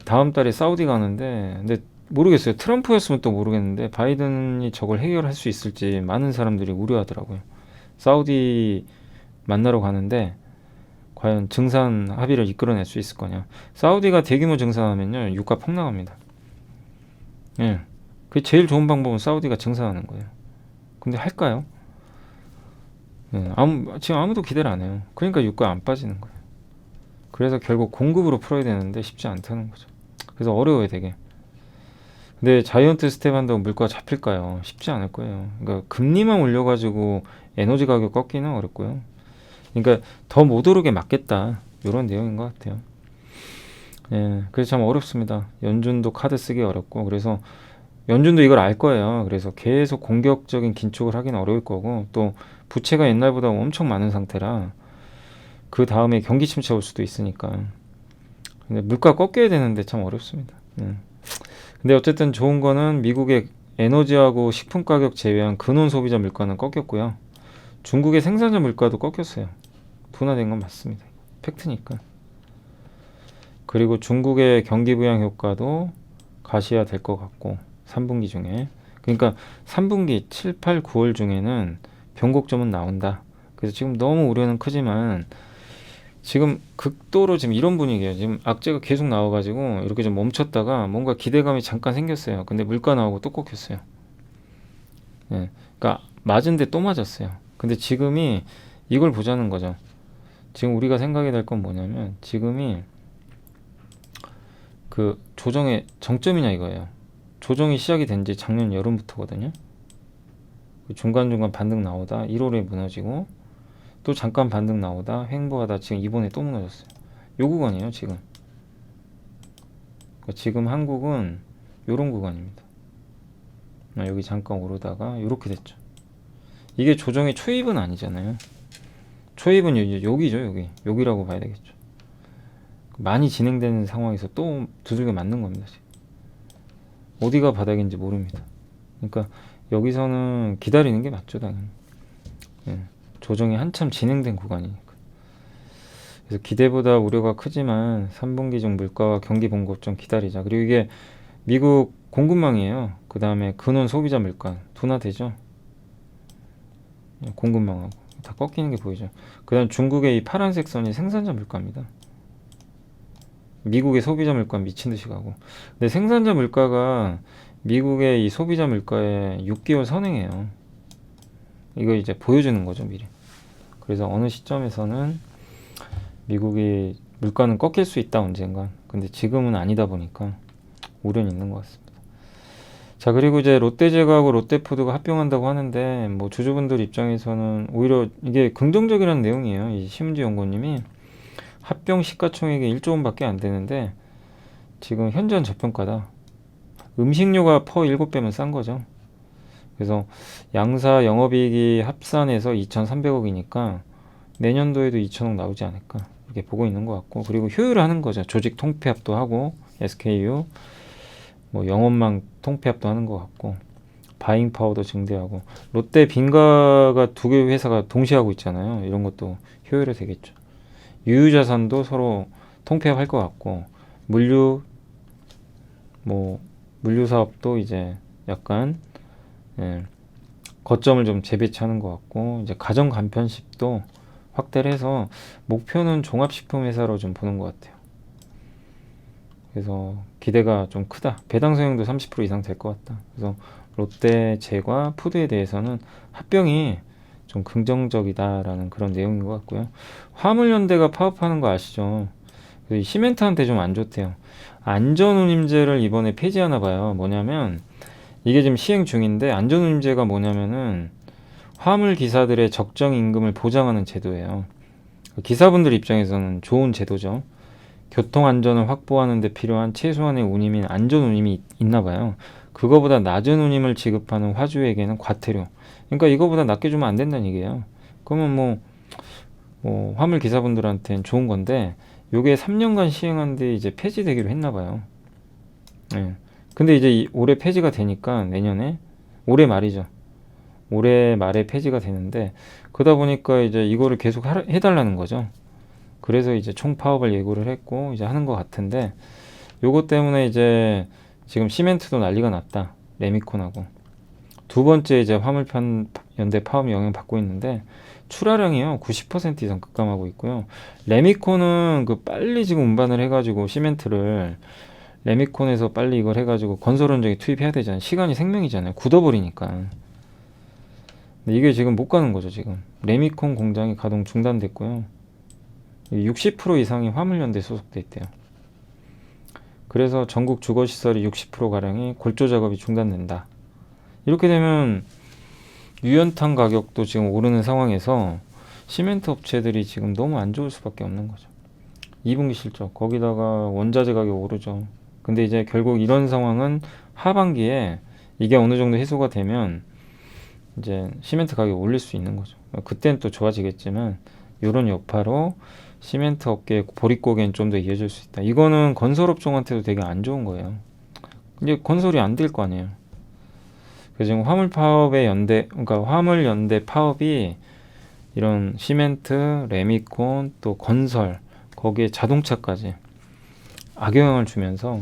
다음 달에 사우디 가는데, 근데 모르겠어요. 트럼프였으면 또 모르겠는데 바이든이 저걸 해결할 수 있을지 많은 사람들이 우려하더라고요. 사우디 만나러 가는데 과연 증산 합의를 이끌어낼 수 있을 거냐. 사우디가 대규모 증산하면요 유가 폭락합니다. 예, 그 제일 좋은 방법은 사우디가 증산하는 거예요. 근데 할까요? 예, 지금 아무도 기대를 안 해요. 그러니까 유가 안 빠지는 거예요. 그래서 결국 공급으로 풀어야 되는데 쉽지 않다는 거죠. 그래서 어려워요 되게. 근데 자이언트 스텝 한다고 물가가 잡힐까요? 쉽지 않을 거예요. 그러니까 금리만 올려가지고 에너지 가격 꺾기는 어렵고요. 그러니까 더 못 오르게 막겠다 이런 내용인 것 같아요. 예, 그래서 참 어렵습니다. 연준도 카드 쓰기 어렵고, 그래서 연준도 이걸 알 거예요. 그래서 계속 공격적인 긴축을 하기는 어려울 거고, 또 부채가 옛날보다 엄청 많은 상태라 그 다음에 경기 침체 올 수도 있으니까. 근데 물가 꺾여야 되는데 참 어렵습니다. 근데 어쨌든 좋은 거는 미국의 에너지하고 식품 가격 제외한 근원 소비자 물가는 꺾였고요. 중국의 생산자 물가도 꺾였어요. 둔화된 건 맞습니다. 팩트니까. 그리고 중국의 경기 부양 효과도 가시화 될 것 같고 3분기 중에. 그러니까 3분기 7, 8, 9월 중에는 변곡점은 나온다. 그래서 지금 너무 우려는 크지만 지금 극도로 지금 이런 분위기예요. 지금 악재가 계속 나와가지고 이렇게 좀 멈췄다가 뭔가 기대감이 잠깐 생겼어요. 근데 물가 나오고 또 꺾였어요. 예, 그러니까 맞은데 또 맞았어요. 근데 지금이 이걸 보자는 거죠. 지금 우리가 생각해야 될 건 뭐냐면 지금이 그 조정의 정점이냐 이거예요. 조정이 시작이 된 지 작년 여름부터거든요. 중간중간 반등 나오다 1월에 무너지고 또 잠깐 반등 나오다 횡보하다 지금 이번에 또 무너졌어요. 요 구간이에요 지금. 그러니까 지금 한국은 요런 구간입니다. 여기 잠깐 오르다가 이렇게 됐죠. 이게 조정의 초입은 아니잖아요. 초입은 여기죠. 여기라고 봐야 되겠죠. 많이 진행되는 상황에서 또 두들겨 맞는 겁니다. 지금. 어디가 바닥인지 모릅니다. 그러니까 여기서는 기다리는 게 맞죠, 당연히. 예, 조정이 한참 진행된 구간이니까. 그래서 기대보다 우려가 크지만 3분기 중 물가와 경기 봉급 좀 기다리자. 그리고 이게 미국 공급망이에요. 그 다음에 근원 소비자 물가 둔화되죠. 공급망하고 다 꺾이는 게 보이죠. 그 다음 중국의 이 파란색 선이 생산자 물가입니다. 미국의 소비자 물가 미친 듯이 가고. 근데 생산자 물가가 미국의 이 소비자 물가의 6개월 선행이에요. 이거 이제 보여주는 거죠, 미리. 그래서 어느 시점에서는 미국이 물가는 꺾일 수 있다, 언젠가. 근데 지금은 아니다 보니까 우려는 있는 것 같습니다. 자, 그리고 이제 롯데제과하고 롯데푸드가 합병한다고 하는데, 뭐 주주분들 입장에서는 오히려 이게 긍정적이라는 내용이에요. 이 심은지 연구원님이 합병 시가총액이 1조 원밖에 안 되는데 지금 현저한 저평가다. 음식료가 퍼 7배면 싼 거죠. 그래서 양사 영업이익이 합산해서 2,300억이니까 내년도에도 2,000억 나오지 않을까 이렇게 보고 있는 것 같고, 그리고 효율을 하는 거죠. 조직 통폐합도 하고 SKU 뭐 영업망 통폐합도 하는 것 같고, 바잉 파워도 증대하고, 롯데 빈가가 두 개 회사가 동시에 하고 있잖아요. 이런 것도 효율이 되겠죠. 유유자산도 서로 통폐합할 것 같고, 물류 사업도 이제 약간 거점을 좀 재배치하는 것 같고, 이제 가정 간편식도 확대를 해서 목표는 종합식품 회사로 좀 보는 것 같아요. 그래서 기대가 좀 크다. 배당 수익도 30% 이상 될 것 같다. 그래서 롯데, 제과, 푸드에 대해서는 합병이 좀 긍정적이다라는 그런 내용인 것 같고요. 화물연대가 파업하는 거 아시죠? 시멘트한테 좀 안 좋대요. 안전운임제를 이번에 폐지하나 봐요. 뭐냐면 이게 지금 시행 중인데, 안전운임제가 뭐냐면은 화물 기사들의 적정 임금을 보장하는 제도예요. 기사분들 입장에서는 좋은 제도죠. 교통 안전을 확보하는 데 필요한 최소한의 운임인 안전운임이 있나 봐요. 그거보다 낮은 운임을 지급하는 화주에게는 과태료. 그러니까 이거보다 낮게 주면 안 된다는 얘기예요. 그러면 뭐 뭐 화물 기사분들한테는 좋은 건데 요게 3년간 시행한 뒤 이제 폐지되기로 했나 봐요. 예. 근데 이제 올해 폐지가 되니까 내년에 올해 말이죠. 올해 말에 폐지가 되는데 그러다 보니까 이제 이거를 계속 해달라는 거죠. 그래서 이제 총파업을 예고를 했고 이제 하는 것 같은데 요것 때문에 이제 지금 시멘트도 난리가 났다. 레미콘하고 두 번째 이제 화물편 연대 파업 영향 받고 있는데 출하량이요 90% 이상 급감하고 있고요. 레미콘은 그 빨리 지금 운반을 해가지고 시멘트를 레미콘에서 빨리 이걸 해가지고 건설 현장에 투입해야 되잖아요. 시간이 생명이잖아요. 굳어버리니까. 근데 이게 지금 못 가는 거죠. 지금 레미콘 공장이 가동 중단됐고요. 60% 이상이 화물연대 소속돼 있대요. 그래서 전국 주거시설이 60%가량이 골조 작업이 중단된다. 이렇게 되면 유연탄 가격도 지금 오르는 상황에서 시멘트 업체들이 지금 너무 안 좋을 수밖에 없는 거죠. 2분기 실적 거기다가 원자재 가격 오르죠. 근데 이제 결국 이런 상황은 하반기에 이게 어느 정도 해소가 되면 이제 시멘트 가격 올릴 수 있는 거죠. 그때는 또 좋아지겠지만 이런 여파로 시멘트 업계의 보릿고개는 좀 더 이어질 수 있다. 이거는 건설업종한테도 되게 안 좋은 거예요. 이제 건설이 안 될 거 아니에요. 그래서 지금 화물 파업의 연대, 그러니까 화물 연대 파업이 이런 시멘트, 레미콘, 또 건설, 거기에 자동차까지 악영향을 주면서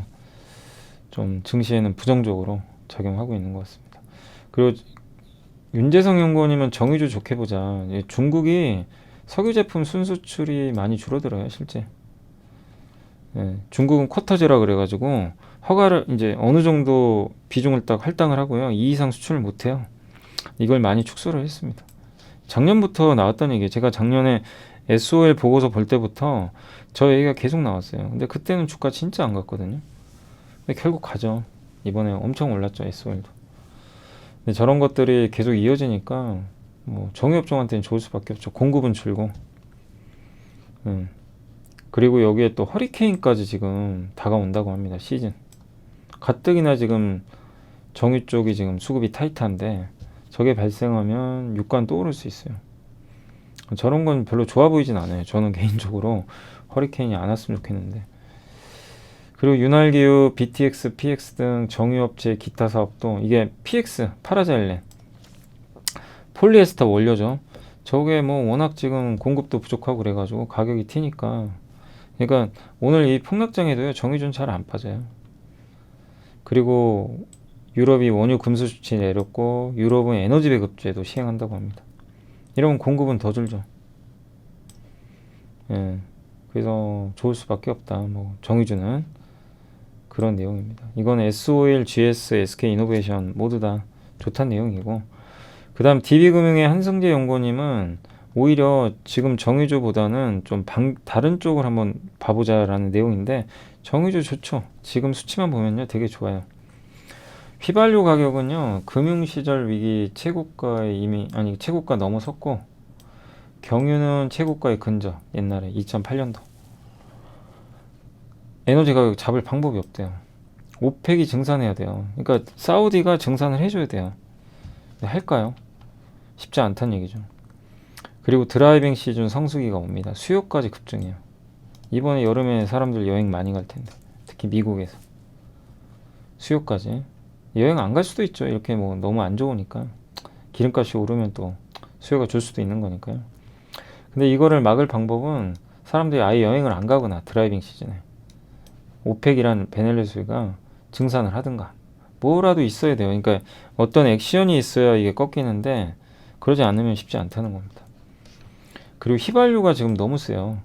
좀 증시에는 부정적으로 작용하고 있는 것 같습니다. 그리고 윤재성 연구원님은 정의주 좋게 보자. 중국이 석유 제품 순수출이 많이 줄어들어요, 실제. 예, 중국은 쿼터제라 그래가지고 허가를 이제 어느 정도 비중을 딱 할당을 하고요. 이 이상 수출을 못해요. 이걸 많이 축소를 했습니다. 작년부터 나왔던 얘기예요. 제가 작년에 SOL 보고서 볼 때부터 저 얘기가 계속 나왔어요. 근데 그때는 주가 진짜 안 갔거든요. 근데 결국 가죠. 이번에 엄청 올랐죠, SOL도. 근데 저런 것들이 계속 이어지니까 뭐 정유업종한테는 좋을 수밖에 없죠. 공급은 줄고. 그리고 여기에 또 허리케인까지 지금 다가온다고 합니다. 시즌. 가뜩이나 지금 정유 쪽이 지금 수급이 타이트한데 저게 발생하면 유가는 또 오를 수 있어요. 저런 건 별로 좋아 보이진 않아요. 저는 개인적으로 허리케인이 안 왔으면 좋겠는데. 그리고 윤활기유, BTX, PX 등 정유업체 기타 사업도 이게 PX, 파라자일렌, 폴리에스터 원료죠. 저게 뭐 워낙 지금 공급도 부족하고 그래가지고 가격이 튀니까. 그러니까 오늘 이 폭락장에도요 정유주는 잘 안 빠져요. 그리고 유럽이 원유 금수 조치 내렸고 유럽은 에너지 배급제도 시행한다고 합니다. 이러면 공급은 더 줄죠. 예, 그래서 좋을 수밖에 없다. 뭐 정유주는 그런 내용입니다. 이건 SOL, GS, SK이노베이션 모두 다 좋다는 내용이고 그 다음 DB금융의 한승재 연구원님은 오히려 지금 정유주보다는 좀 다른 쪽을 한번 봐보자라는 내용인데 정유주 좋죠. 지금 수치만 보면요 되게 좋아요. 휘발유 가격은요 금융시절 위기 최고가에 이미 최고가 넘어섰고 경유는 최고가에 근접. 옛날에 2008년도 에너지 가격 잡을 방법이 없대요. 오펙이 증산해야 돼요. 그러니까 사우디가 증산을 해줘야 돼요. 할까요? 쉽지 않다는 얘기죠. 그리고 드라이빙 시즌 성수기가 옵니다. 수요까지 급증해요. 이번에 여름에 사람들 여행 많이 갈 텐데 특히 미국에서 수요까지 여행 안 갈 수도 있죠. 이렇게 뭐 너무 안 좋으니까 기름값이 오르면 또 수요가 줄 수도 있는 거니까요. 근데 이거를 막을 방법은 사람들이 아예 여행을 안 가거나 드라이빙 시즌에 오펙이란 베넬루스가 증산을 하든가 뭐라도 있어야 돼요. 그러니까 어떤 액션이 있어야 이게 꺾이는데 그러지 않으면 쉽지 않다는 겁니다. 그리고 휘발유가 지금 너무 세요.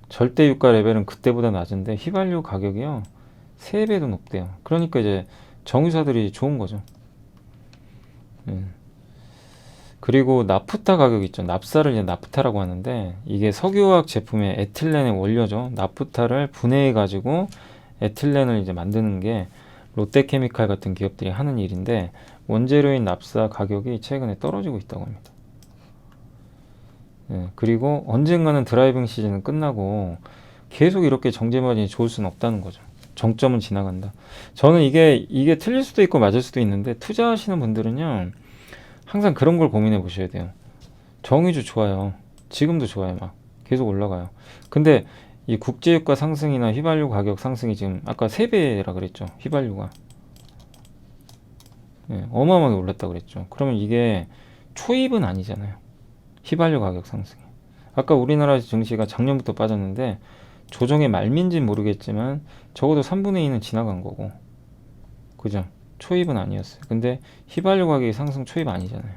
절대 유가 레벨은 그때보다 낮은데 휘발유 가격이요 3배도 높대요. 그러니까 이제 정유사들이 좋은 거죠. 그리고 나프타 가격 있죠. 납사를 이제 나프타라고 하는데 이게 석유화학 제품의 에틸렌의 원료죠. 나프타를 분해해 가지고 에틸렌을 이제 만드는 게 롯데케미칼 같은 기업들이 하는 일인데 원재료인 납사 가격이 최근에 떨어지고 있다고 합니다. 그리고 언젠가는 드라이빙 시즌은 끝나고 계속 이렇게 정제 마진이 좋을 수는 없다는 거죠. 정점은 지나간다. 저는 이게 틀릴 수도 있고 맞을 수도 있는데 투자하시는 분들은요 항상 그런 걸 고민해 보셔야 돼요. 정유주 좋아요. 지금도 좋아요. 막 계속 올라가요. 근데 이 국제유가 상승이나 휘발유 가격 상승이 지금 아까 3배라 그랬죠. 휘발유가 어마어마하게 올랐다 그랬죠. 그러면 이게 초입은 아니잖아요. 휘발유 가격 상승이. 아까 우리나라 증시가 작년부터 빠졌는데 조정의 말미인지는 모르겠지만 적어도 3분의 2는 지나간 거고, 그죠? 초입은 아니었어요. 근데 휘발유 가격이 상승 초입 아니잖아요.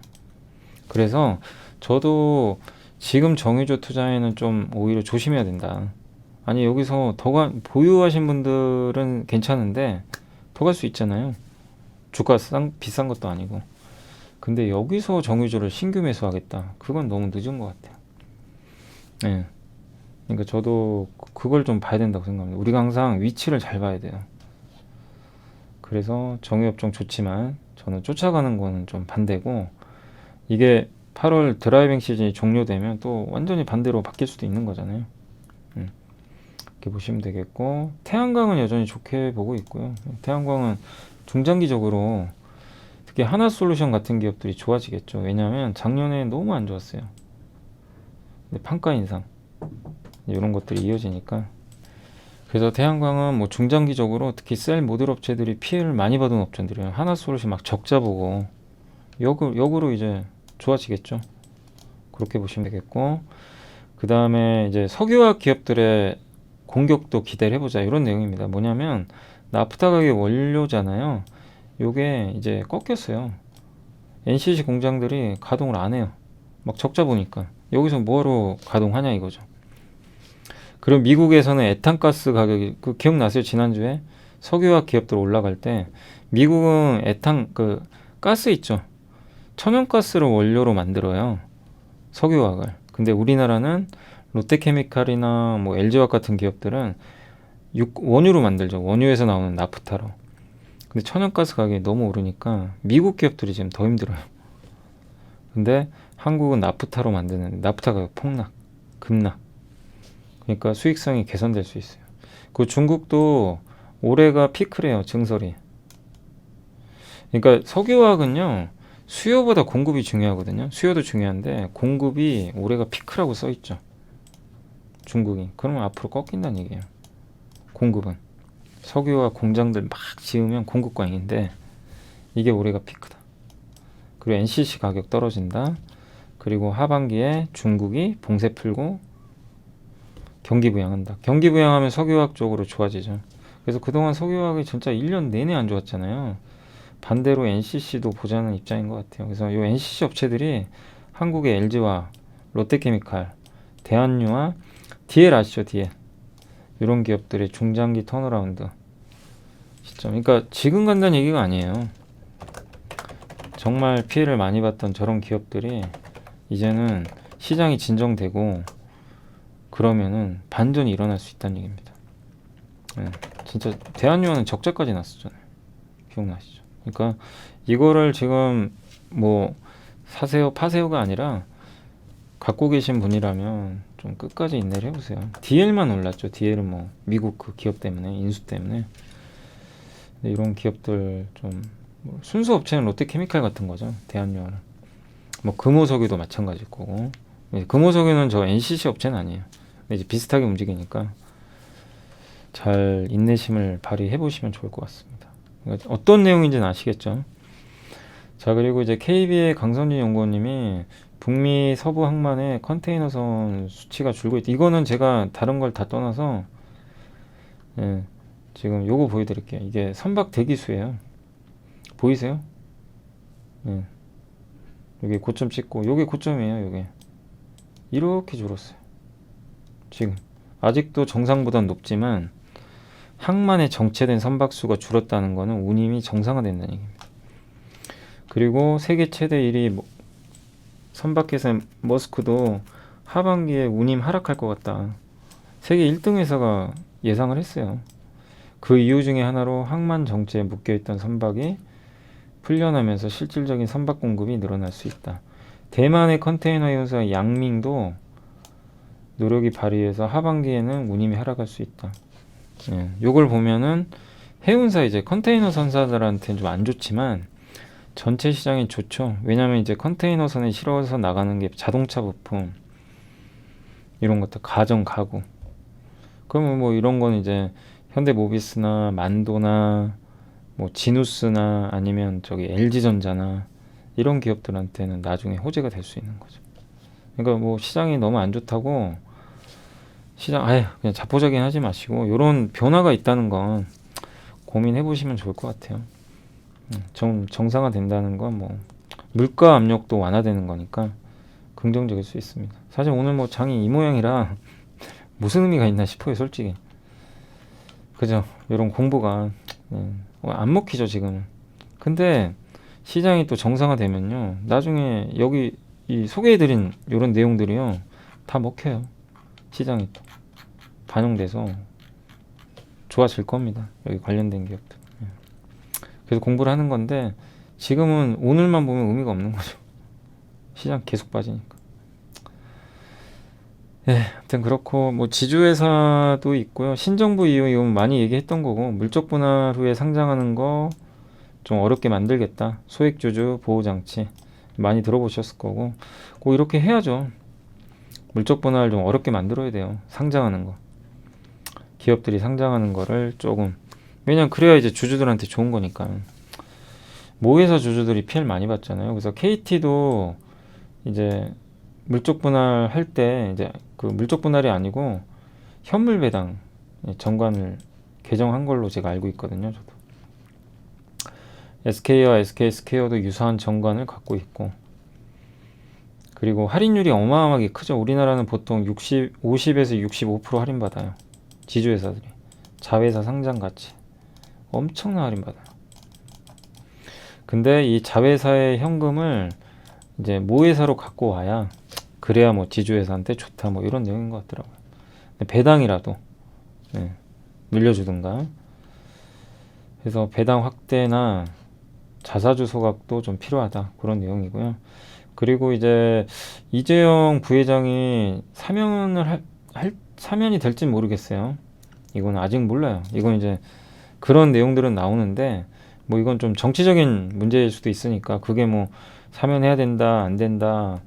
그래서 저도 지금 정유주 투자에는 좀 오히려 조심해야 된다. 아니 여기서 보유하신 분들은 괜찮은데 더 갈 수 있잖아요. 주가 비싼 것도 아니고. 근데 여기서 정유주를 신규 매수하겠다. 그건 너무 늦은 것 같아요. 네. 그러니까 저도 그걸 좀 봐야 된다고 생각합니다. 우리가 항상 위치를 잘 봐야 돼요. 그래서 정유업종 좋지만 저는 쫓아가는 거는 좀 반대고, 이게 8월 드라이빙 시즌이 종료되면 또 완전히 반대로 바뀔 수도 있는 거잖아요. 이렇게 보시면 되겠고, 태양광은 여전히 좋게 보고 있고요. 태양광은 중장기적으로 특히 하나솔루션 같은 기업들이 좋아지겠죠. 왜냐하면 작년에 너무 안 좋았어요. 근데 판가 인상 이런 것들이 이어지니까. 그래서 태양광은 뭐 중장기적으로 특히 셀 모듈 업체들이 피해를 많이 받은 업체들이에요. 하나솔루션 막 적자 보고 역으로 이제 좋아지겠죠. 그렇게 보시면 되겠고, 그 다음에 이제 석유화학 기업들의 공격도 기대를 해보자, 이런 내용입니다. 뭐냐면 나프타 가격 원료잖아요. 요게 이제 꺾였어요. NCC 공장들이 가동을 안 해요. 막 적자 보니까 여기서 뭐하러 가동하냐 이거죠. 그리고 미국에서는 에탄가스 가격이, 그 기억나세요? 지난주에 석유화학 기업들 올라갈 때 미국은 가스 있죠. 천연가스를 원료로 만들어요, 석유화학을. 근데 우리나라는 롯데케미칼이나 뭐 LG화학 같은 기업들은 원유로 만들죠. 원유에서 나오는 나프타로. 근데 천연가스 가격이 너무 오르니까 미국 기업들이 지금 더 힘들어요. 근데 한국은 나프타로 만드는 나프타 가격 급락. 그러니까 수익성이 개선될 수 있어요. 그 중국도 올해가 피크래요, 증설이. 그러니까 석유화학은요, 수요보다 공급이 중요하거든요. 수요도 중요한데 공급이 올해가 피크라고 써있죠, 중국이. 그러면 앞으로 꺾인다는 얘기예요. 공급은 석유화 공장들 막 지으면 공급 과잉인데 이게 올해가 피크다. 그리고 NCC 가격 떨어진다. 그리고 하반기에 중국이 봉쇄 풀고 경기 부양한다. 경기 부양하면 석유화학 쪽으로 좋아지죠. 그래서 그동안 석유화학이 진짜 1년 내내 안 좋았잖아요. 반대로 NCC도 보자는 입장인 것 같아요. 그래서 이 NCC 업체들이 한국의 LG화, 롯데케미칼, 대한유화, DL 아시죠? DL. 이런 기업들의 중장기 턴어라운드 시점. 그러니까 지금 간다는 얘기가 아니에요. 정말 피해를 많이 봤던 저런 기업들이 이제는 시장이 진정되고 그러면은 반전이 일어날 수 있다는 얘기입니다. 진짜 대한유화는 적자까지 났었잖아요. 기억나시죠? 그러니까 이거를 지금 뭐 사세요 파세요가 아니라 갖고 계신 분이라면 좀 끝까지 인내를 해보세요. DL만 올랐죠. DL은 뭐 미국 그 기업 때문에, 인수 때문에. 근데 이런 기업들 좀 순수 업체는 롯데케미칼 같은 거죠. 대한유화는. 뭐 금호석유도 마찬가지일 거고. 금호석유는 저 NCC 업체는 아니에요. 근데 이제 비슷하게 움직이니까 잘 인내심을 발휘해 보시면 좋을 것 같습니다. 그러니까 어떤 내용인지는 아시겠죠? 자, 그리고 이제 KB의 강선진 연구원님이 북미 서부 항만의 컨테이너선 수치가 줄고 있다. 이거는 제가 다른 걸 다 떠나서 지금 요거 보여드릴게요. 이게 선박 대기수예요. 보이세요? 여기 고점 찍고 요게 고점이에요. 요게 이렇게 줄었어요. 지금 아직도 정상보단 높지만 항만에 정체된 선박수가 줄었다는 거는 운임이 정상화된다는 얘기입니다. 그리고 세계 최대 1위 선박회사 머스크도 하반기에 운임 하락할 것 같다. 세계 1등 회사가 예상을 했어요. 그 이유 중에 하나로 항만 정체에 묶여있던 선박이 풀려나면서 실질적인 선박 공급이 늘어날 수 있다. 대만의 컨테이너 회사 양밍도 노력이 발휘해서 하반기에는 운임이 하락할 수 있다. 요걸 보면은 해운사 이제 컨테이너 선사들한테는 좀 안 좋지만 전체 시장이 좋죠. 왜냐하면 이제 컨테이너선에 실어서 나가는 게 자동차 부품, 이런 것들 가전 가구. 그러면 뭐 이런 건 이제 현대모비스나 만도나 뭐 지누스나 아니면 저기 LG전자나 이런 기업들한테는 나중에 호재가 될 수 있는 거죠. 그러니까 뭐 시장이 너무 안 좋다고 시장 아예 그냥 자포자기 하지 마시고 이런 변화가 있다는 건 고민해 보시면 좋을 것 같아요. 정상화 된다는 건 뭐 물가 압력도 완화되는 거니까 긍정적일 수 있습니다. 사실 오늘 뭐 장이 이 모양이라 무슨 의미가 있나 싶어요, 솔직히. 그죠? 이런 공부가 안 먹히죠, 지금은. 근데 시장이 또 정상화되면요, 나중에 여기 이 소개해드린 이런 내용들이요, 다 먹혀요. 시장이 또 반영돼서 좋아질 겁니다. 여기 관련된 기업들. 그래서 공부를 하는 건데 지금은 오늘만 보면 의미가 없는 거죠. 시장 계속 빠지니까. 아무튼 그렇고 뭐 지주회사도 있고요. 신정부 이용 많이 얘기했던 거고 물적 분할 후에 상장하는 거 좀 어렵게 만들겠다. 소액주주 보호장치 많이 들어보셨을 거고 꼭 이렇게 해야죠. 물적 분할 좀 어렵게 만들어야 돼요. 상장하는 거. 기업들이 상장하는 거를 조금 왜냐면 그래야 이제 주주들한테 좋은 거니까. 모회사 주주들이 피해를 많이 봤잖아요. 그래서 KT도 이제 물적 분할 할 때 이제 그 물적 분할이 아니고 현물 배당 정관을 개정한 걸로 제가 알고 있거든요. 저도. SK와 SK스퀘어도 유사한 정관을 갖고 있고 그리고 할인율이 어마어마하게 크죠. 우리나라는 보통 50에서 65% 할인받아요. 지주회사들이. 자회사 상장 가치. 엄청난 할인받아요. 근데 이 자회사의 현금을 이제 모회사로 갖고 와야 그래야 뭐 지주회사한테 좋다 뭐 이런 내용인 것 같더라고요. 배당이라도 물려주든가. 그래서 배당 확대나 자사주 소각도 좀 필요하다 그런 내용이고요. 그리고 이제 이재용 부회장이 사면이 될지 모르겠어요. 이건 아직 몰라요. 이건 이제 그런 내용들은 나오는데 뭐 이건 좀 정치적인 문제일 수도 있으니까 그게 뭐 사면해야 된다 안 된다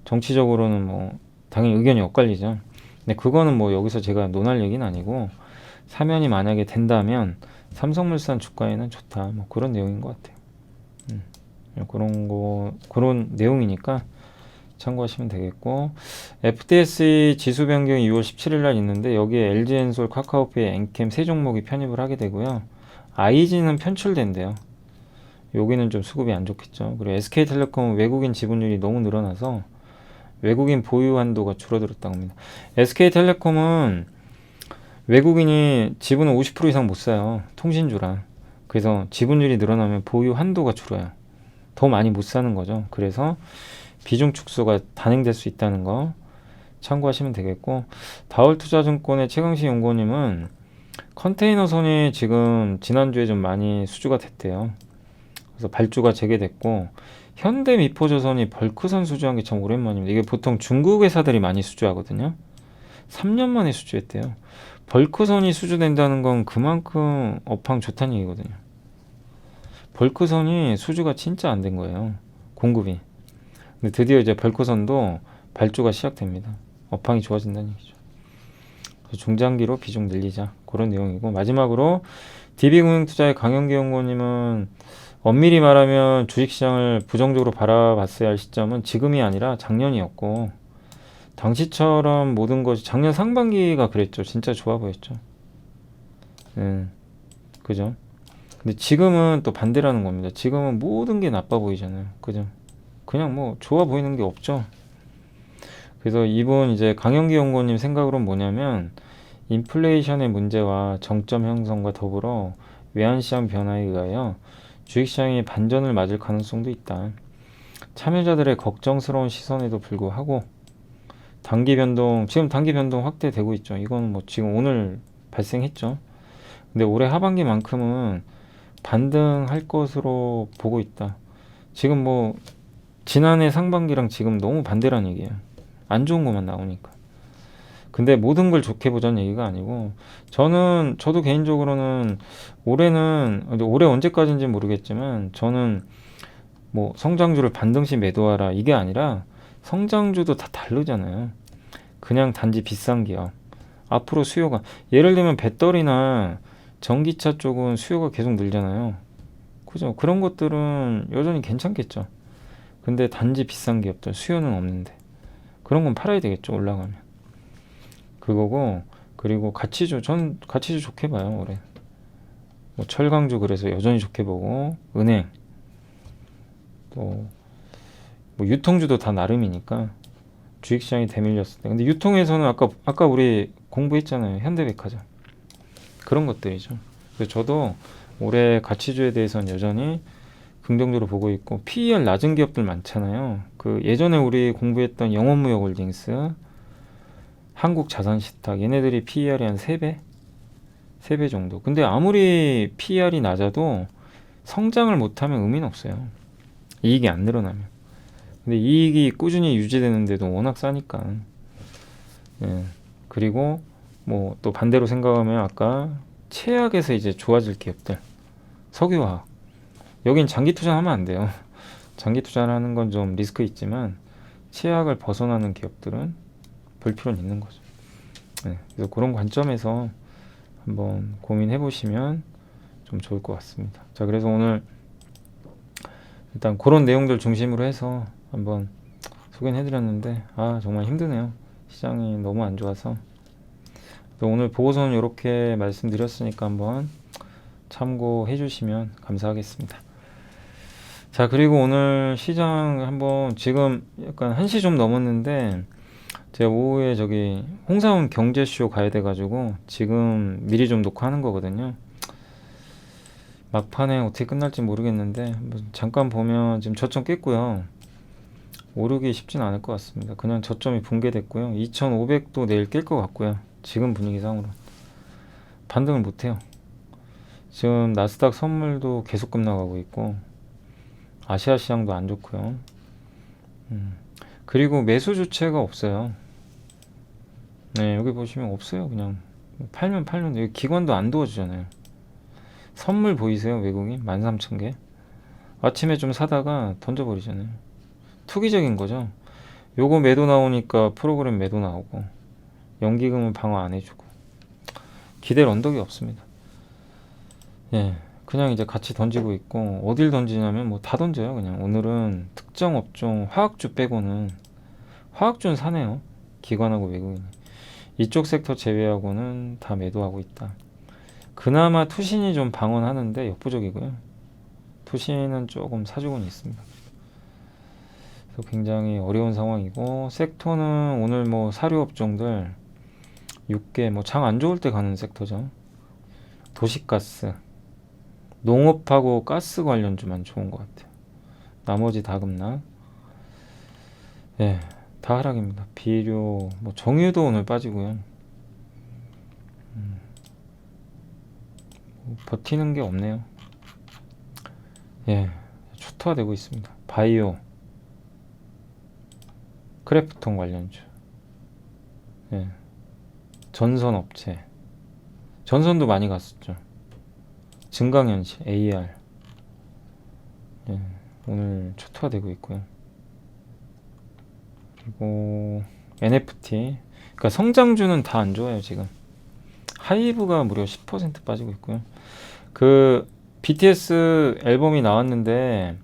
정치적으로는 뭐 당연히 의견이 엇갈리죠. 근데 그거는 뭐 여기서 제가 논할 얘기는 아니고 사면이 만약에 된다면 삼성물산 주가에는 좋다 뭐 그런 내용인 것 같아요. 그런 내용이니까 참고하시면 되겠고 FTSE 지수 변경이 6월 17일 날 있는데 여기에 LG엔솔, 카카오페이, 엔캠 세 종목이 편입을 하게 되고요. IG는 편출된대요. 여기는 좀 수급이 안 좋겠죠. 그리고 SK텔레콤은 외국인 지분율이 너무 늘어나서 외국인 보유 한도가 줄어들었다고 합니다. SK텔레콤은 외국인이 지분을 50% 이상 못 사요. 통신주라. 그래서 지분율이 늘어나면 보유 한도가 줄어요. 더 많이 못 사는 거죠. 그래서 비중 축소가 단행될 수 있다는 거 참고하시면 되겠고 다올투자증권의 최강식 연구원님은 컨테이너선이 지금 지난주에 좀 많이 수주가 됐대요. 그래서 발주가 재개됐고 현대미포조선이 벌크선 수주한 게 참 오랜만입니다. 이게 보통 중국 회사들이 많이 수주하거든요. 3년 만에 수주했대요. 벌크선이 수주된다는 건 그만큼 업황 좋다는 얘기거든요. 벌크선이 수주가 진짜 안 된 거예요. 공급이. 근데 드디어 이제 벌크선도 발주가 시작됩니다. 업황이 좋아진다는 얘기죠. 중장기로 비중 늘리자 그런 내용이고 마지막으로 DB금융투자의 강영기 연구원님은 엄밀히 말하면 주식시장을 부정적으로 바라봤어야 할 시점은 지금이 아니라 작년이었고 당시처럼 모든 것이 작년 상반기가 그랬죠. 진짜 좋아 보였죠. 그죠? 근데 지금은 또 반대라는 겁니다. 지금은 모든 게 나빠 보이잖아요. 그죠? 그냥 뭐 좋아 보이는 게 없죠. 그래서 이분 이제 강영기 연구원님 생각으로는 뭐냐면 인플레이션의 문제와 정점 형성과 더불어 외환시장 변화에 의하여 주식시장이 반전을 맞을 가능성도 있다. 참여자들의 걱정스러운 시선에도 불구하고 지금 단기 변동 확대되고 있죠. 이건 뭐 지금 오늘 발생했죠. 근데 올해 하반기만큼은 반등할 것으로 보고 있다. 지금 뭐 지난해 상반기랑 지금 너무 반대란 얘기예요. 안 좋은 것만 나오니까. 근데 모든 걸 좋게 보자는 얘기가 아니고 저도 개인적으로는 올해 언제까지인지 모르겠지만 저는 뭐 성장주를 반등시 매도하라 이게 아니라 성장주도 다 다르잖아요. 그냥 단지 비싼 기업. 앞으로 수요가, 예를 들면 배터리나 전기차 쪽은 수요가 계속 늘잖아요. 그죠? 그런 것들은 여전히 괜찮겠죠. 근데 단지 비싼 기업들, 수요는 없는데 그런 건 팔아야 되겠죠, 올라가면. 그거고, 그리고 가치주, 전 가치주 좋게 봐요, 올해. 뭐 철강주 그래서 여전히 좋게 보고, 은행, 또 뭐 유통주도 다 나름이니까 주식시장이 대밀렸을 때. 근데 유통에서는 아까 우리 공부했잖아요, 현대백화점. 그런 것들이죠. 그래서 저도 올해 가치주에 대해서는 여전히 긍정적으로 보고 있고, PER 낮은 기업들 많잖아요. 그 예전에 우리 공부했던 영업무역홀딩스, 한국자산식탁, 얘네들이 PER이 한 3배? 3배 정도. 근데 아무리 PER이 낮아도 성장을 못하면 의미는 없어요. 이익이 안 늘어나면. 근데 이익이 꾸준히 유지되는데도 워낙 싸니까. 예. 그리고 뭐 또 반대로 생각하면 아까 최악에서 이제 좋아질 기업들, 석유화학, 여긴 장기 투자하면 안 돼요. 장기 투자를 하는 건 좀 리스크 있지만 최악을 벗어나는 기업들은 볼 필요는 있는 거죠. 네, 그래서 그런 관점에서 한번 고민해 보시면 좀 좋을 것 같습니다. 자, 그래서 오늘 일단 그런 내용들 중심으로 해서 한번 소개해 드렸는데, 정말 힘드네요. 시장이 너무 안 좋아서. 오늘 보고서는 이렇게 말씀드렸으니까 한번 참고해 주시면 감사하겠습니다. 자, 그리고 오늘 시장 한번, 지금 약간 1시 좀 넘었는데 제가 오후에 저기 홍사훈 경제쇼 가야 돼가지고 지금 미리 좀 녹화하는 거거든요. 막판에 어떻게 끝날지 모르겠는데 한번 잠깐 보면 지금 저점 깼고요. 오르기 쉽진 않을 것 같습니다. 그냥 저점이 붕괴됐고요. 2500도 내일 깰 것 같고요. 지금 분위기상으로 반등을 못해요. 지금 나스닥 선물도 계속 급락하고 있고, 아시아 시장도 안 좋고요. 그리고 매수 주체가 없어요. 네, 여기 보시면 없어요. 그냥 팔면 여기 기관도 안 도와주잖아요. 선물 보이세요? 외국인 13,000개. 아침에 좀 사다가 던져버리잖아요. 투기적인 거죠. 요거 매도 나오니까 프로그램 매도 나오고, 연기금은 방어 안 해주고, 기댈 언덕이 없습니다. 예, 그냥 이제 같이 던지고 있고, 어딜 던지냐면 뭐 다 던져요. 그냥 오늘은 특정 업종 화학주 빼고는, 화학주는 사네요. 기관하고 외국인이. 이쪽 섹터 제외하고는 다 매도하고 있다. 그나마 투신이 좀 방어하는데 역부족이고요. 투신은 조금 사주고는 있습니다. 그래서 굉장히 어려운 상황이고, 섹터는 오늘 뭐 사료 업종들 6개, 뭐 장 안 좋을 때 가는 섹터죠. 도시가스, 농업하고 가스 관련주만 좋은 것 같아요. 나머지 다 급락. 예, 다 하락입니다. 비료, 뭐 정유도 오늘 빠지고요. 버티는 게 없네요. 예, 초토화되고 있습니다. 바이오, 크래프톤 관련주, 예, 전선 업체, 전선도 많이 갔었죠. 증강현실, AR, 예, 오늘 초토화되고 있고요. 그리고 NFT, 그러니까 성장주는 다 안 좋아요. 지금 하이브가 무려 10% 빠지고 있고요. 그 BTS 앨범이 나왔는데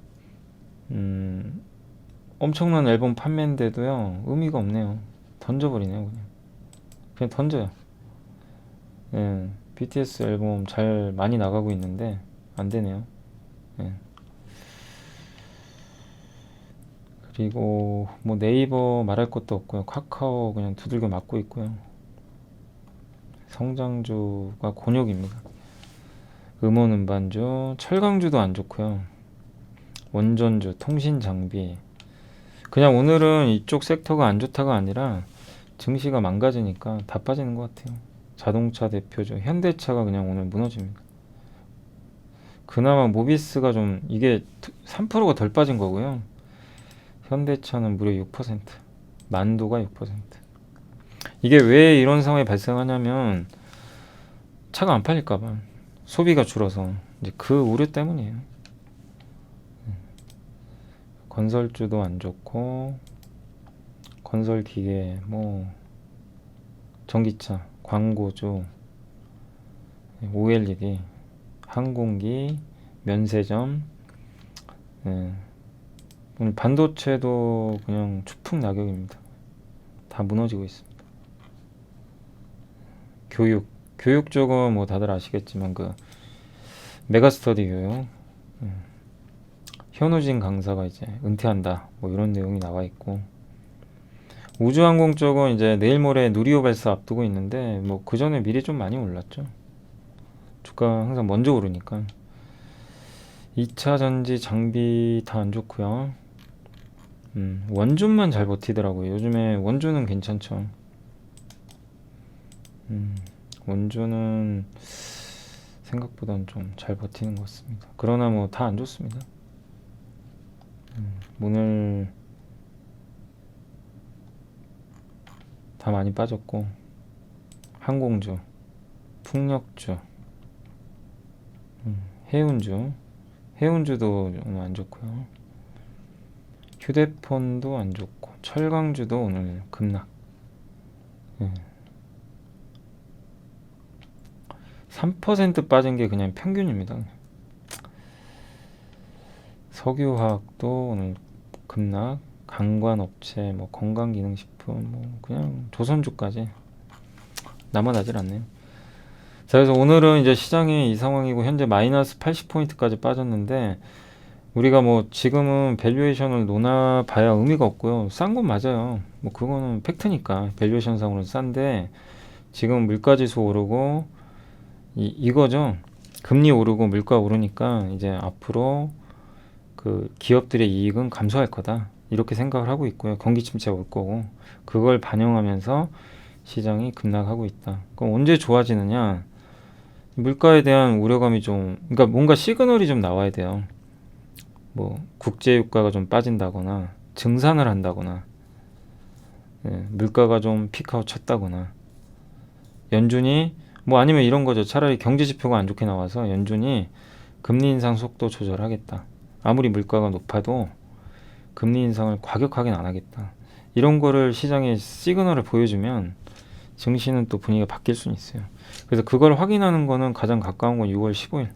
엄청난 앨범 판매인데도요, 의미가 없네요. 던져버리네요. 그냥 던져요. 예, BTS 앨범 잘 많이 나가고 있는데 안 되네요. 예. 그리고 뭐 네이버 말할 것도 없고요. 카카오 그냥 두들겨 맞고 있고요. 성장주가 곤욕입니다. 음원 음반주, 철강주도 안 좋고요. 원전주, 통신 장비. 그냥 오늘은 이쪽 섹터가 안 좋다가 아니라 증시가 망가지니까 다 빠지는 것 같아요. 자동차 대표주, 현대차가 그냥 오늘 무너집니다. 그나마 모비스가 좀, 이게 3%가 덜 빠진 거고요. 현대차는 무려 6%, 만도가 6%. 이게 왜 이런 상황이 발생하냐면 차가 안 팔릴까봐, 소비가 줄어서, 이제 그 우려 때문이에요. 건설주도 안 좋고, 건설기계, 뭐 전기차, 광고주, OLED, 항공기, 면세점, 예. 오늘 반도체도 그냥 추풍낙엽입니다. 다 무너지고 있습니다. 교육 쪽은 뭐 다들 아시겠지만 그 메가스터디 교육, 현우진 강사가 이제 은퇴한다 뭐 이런 내용이 나와 있고, 우주항공 쪽은 이제 내일 모레 누리호 발사 앞두고 있는데 뭐 그 전에 미리 좀 많이 올랐죠. 주가 항상 먼저 오르니까. 2차 전지 장비 다 안 좋고요. 원주만 잘 버티더라고요. 요즘에 원주는 괜찮죠. 원주는 생각보다는 좀 잘 버티는 것 같습니다. 그러나 뭐 다 안 좋습니다. 오늘 다 많이 빠졌고, 항공주, 풍력주, 해운주도 오늘 안 좋고요. 휴대폰도 안 좋고, 철강주도 오늘 급락. 3% 빠진 게 그냥 평균입니다. 석유화학도 오늘 급락, 강관업체, 뭐 건강기능식품, 뭐 그냥 조선주까지 남아나질 않네요. 자, 그래서 오늘은 이제 시장이 이 상황이고 현재 마이너스 80포인트까지 빠졌는데, 우리가 뭐 지금은 밸류에이션을 논아봐야 의미가 없고요. 싼 건 맞아요. 뭐 그거는 팩트니까 밸류에이션 상으로는 싼데, 지금 물가지수 오르고 이거죠. 금리 오르고 물가 오르니까 이제 앞으로 그 기업들의 이익은 감소할 거다, 이렇게 생각을 하고 있고요. 경기 침체가 올 거고, 그걸 반영하면서 시장이 급락하고 있다. 그럼 언제 좋아지느냐? 물가에 대한 우려감이 좀, 그러니까 뭔가 시그널이 좀 나와야 돼요. 뭐 국제유가가 좀 빠진다거나, 증산을 한다거나, 물가가 좀 피크아웃 쳤다거나, 연준이 뭐 아니면 이런 거죠. 차라리 경제 지표가 안 좋게 나와서 연준이 금리 인상 속도 조절하겠다. 아무리 물가가 높아도 금리 인상을 과격하게는 안 하겠다. 이런 거를 시장에 시그널을 보여주면 증시는 또 분위기가 바뀔 수는 있어요. 그래서 그걸 확인하는 거는 가장 가까운 건 6월 15일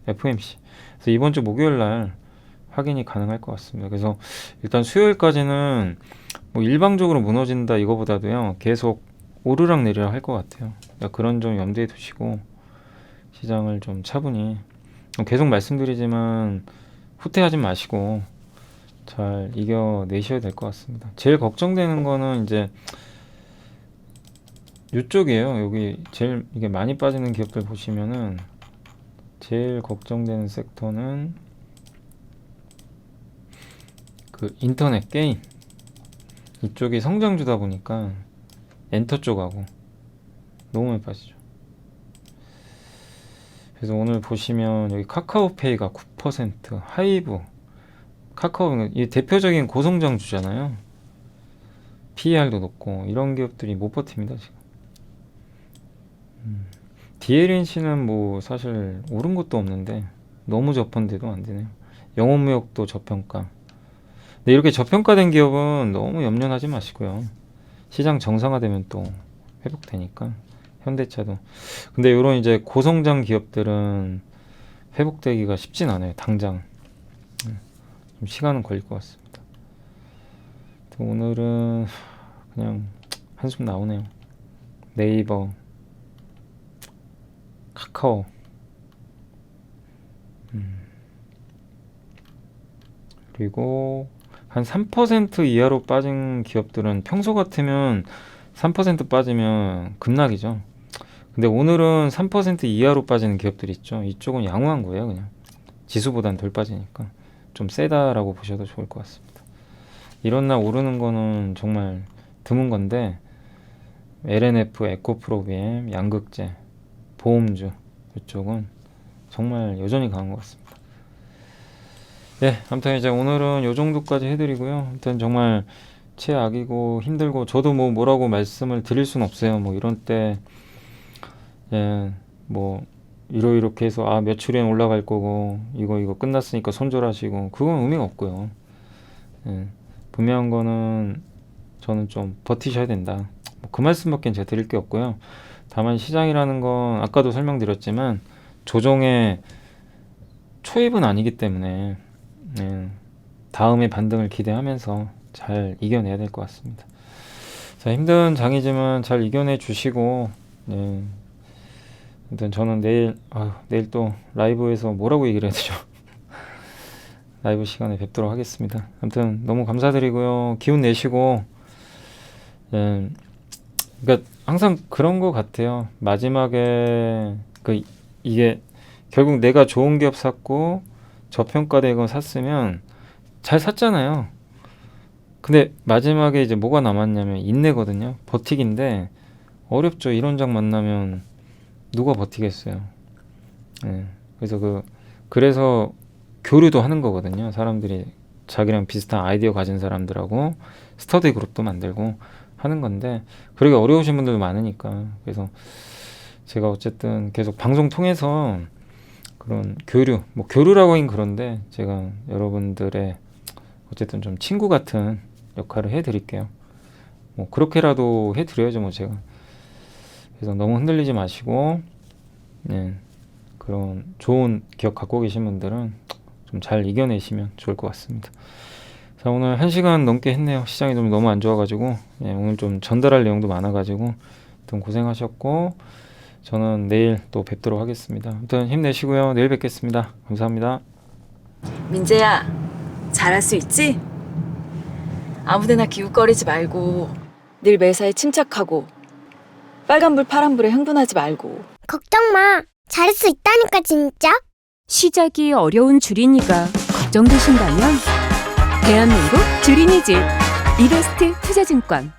FOMC. 그래서 이번 주 목요일 날 확인이 가능할 것 같습니다. 그래서 일단 수요일까지는 뭐 일방적으로 무너진다 이거보다도요, 계속 오르락 내리락 할 것 같아요. 그러니까 그런 점 염두에 두시고 시장을 좀 차분히, 계속 말씀드리지만 후퇴하지 마시고 잘 이겨내셔야 될 것 같습니다. 제일 걱정되는 거는 이제 이쪽이에요. 여기 제일 이게 많이 빠지는 기업들 보시면은 제일 걱정되는 섹터는 그 인터넷 게임 이쪽이 성장주다 보니까 엔터 쪽하고 너무 많이 빠지죠. 그래서 오늘 보시면 여기 카카오페이가 9%, 하이브, 카카오는 이 대표적인 고성장주잖아요. PER도 높고 이런 기업들이 못 버팁니다 지금. DLNC는 뭐 사실 오른 것도 없는데 너무 저펀데도 안 되네요. 영업무역도 저평가. 근데 이렇게 저평가된 기업은 너무 염려하지 마시고요. 시장 정상화되면 또 회복되니까. 현대차도. 근데 이런 이제 고성장 기업들은 회복되기가 쉽진 않아요. 당장. 좀 시간은 걸릴 것 같습니다. 오늘은 그냥 한숨 나오네요. 네이버, 카카오, 그리고 한 3% 이하로 빠진 기업들은 평소 같으면 3% 빠지면 급락이죠. 근데 오늘은 3% 이하로 빠지는 기업들이 있죠. 이쪽은 양호한 거예요. 그냥 지수보단 덜 빠지니까 좀 세다라고 보셔도 좋을 것 같습니다. 이런 날 오르는 거는 정말 드문 건데, LNF, 에코프로비엠, 양극재, 보험주 이쪽은 정말 여전히 강한 것 같습니다. 네, 아무튼 이제 오늘은 요 정도까지 해드리고요. 아무튼 정말 최악이고 힘들고, 저도 뭐 뭐라고 말씀을 드릴 수는 없어요. 뭐 이런 때, 예, 뭐 이렇게 해서 매출은 올라갈 거고 이거 끝났으니까 손절하시고, 그건 의미가 없고요. 예, 분명한 거는 저는 좀 버티셔야 된다. 그 말씀밖에 제가 드릴 게 없고요. 다만 시장이라는 건 아까도 설명드렸지만 조정의 초입은 아니기 때문에 다음의 반등을 기대하면서 잘 이겨내야 될 것 같습니다. 자, 힘든 장이지만 잘 이겨내 주시고, 아무튼 저는 내일 또 라이브에서 뭐라고 얘기를 해야 되죠? 라이브 시간에 뵙도록 하겠습니다. 아무튼 너무 감사드리고요. 기운 내시고, 그러니까 항상 그런 것 같아요. 마지막에 이게 결국 내가 좋은 기업 샀고 저평가되는 거 샀으면 잘 샀잖아요. 근데 마지막에 이제 뭐가 남았냐면 인내거든요. 버티기인데 어렵죠. 이런 장 만나면 누가 버티겠어요. 그래서 교류도 하는 거거든요. 사람들이 자기랑 비슷한 아이디어 가진 사람들하고 스터디 그룹도 만들고 하는 건데 그러기 어려우신 분들도 많으니까 그래서 제가 어쨌든 계속 방송 통해서 그런 교류라고 하긴 그런데 제가 여러분들의 어쨌든 좀 친구 같은 역할을 해드릴게요. 뭐 그렇게라도 해드려야죠, 뭐 제가. 그래서 너무 흔들리지 마시고, 그런 좋은 기억 갖고 계신 분들은 좀 잘 이겨내시면 좋을 것 같습니다. 자, 오늘 1시간 넘게 했네요. 시장이 좀 너무 안 좋아가지고, 오늘 좀 전달할 내용도 많아가지고, 좀 고생하셨고, 저는 내일 또 뵙도록 하겠습니다. 아무튼 힘내시고요. 내일 뵙겠습니다. 감사합니다. 민재야, 잘할 수 있지? 아무데나 기웃거리지 말고 늘 매사에 침착하고 빨간불 파란불에 흥분하지 말고. 걱정 마. 잘할 수 있다니까 진짜. 시작이 어려운 주린이가 걱정되신다면 대한민국 주린이집 이베스트 투자증권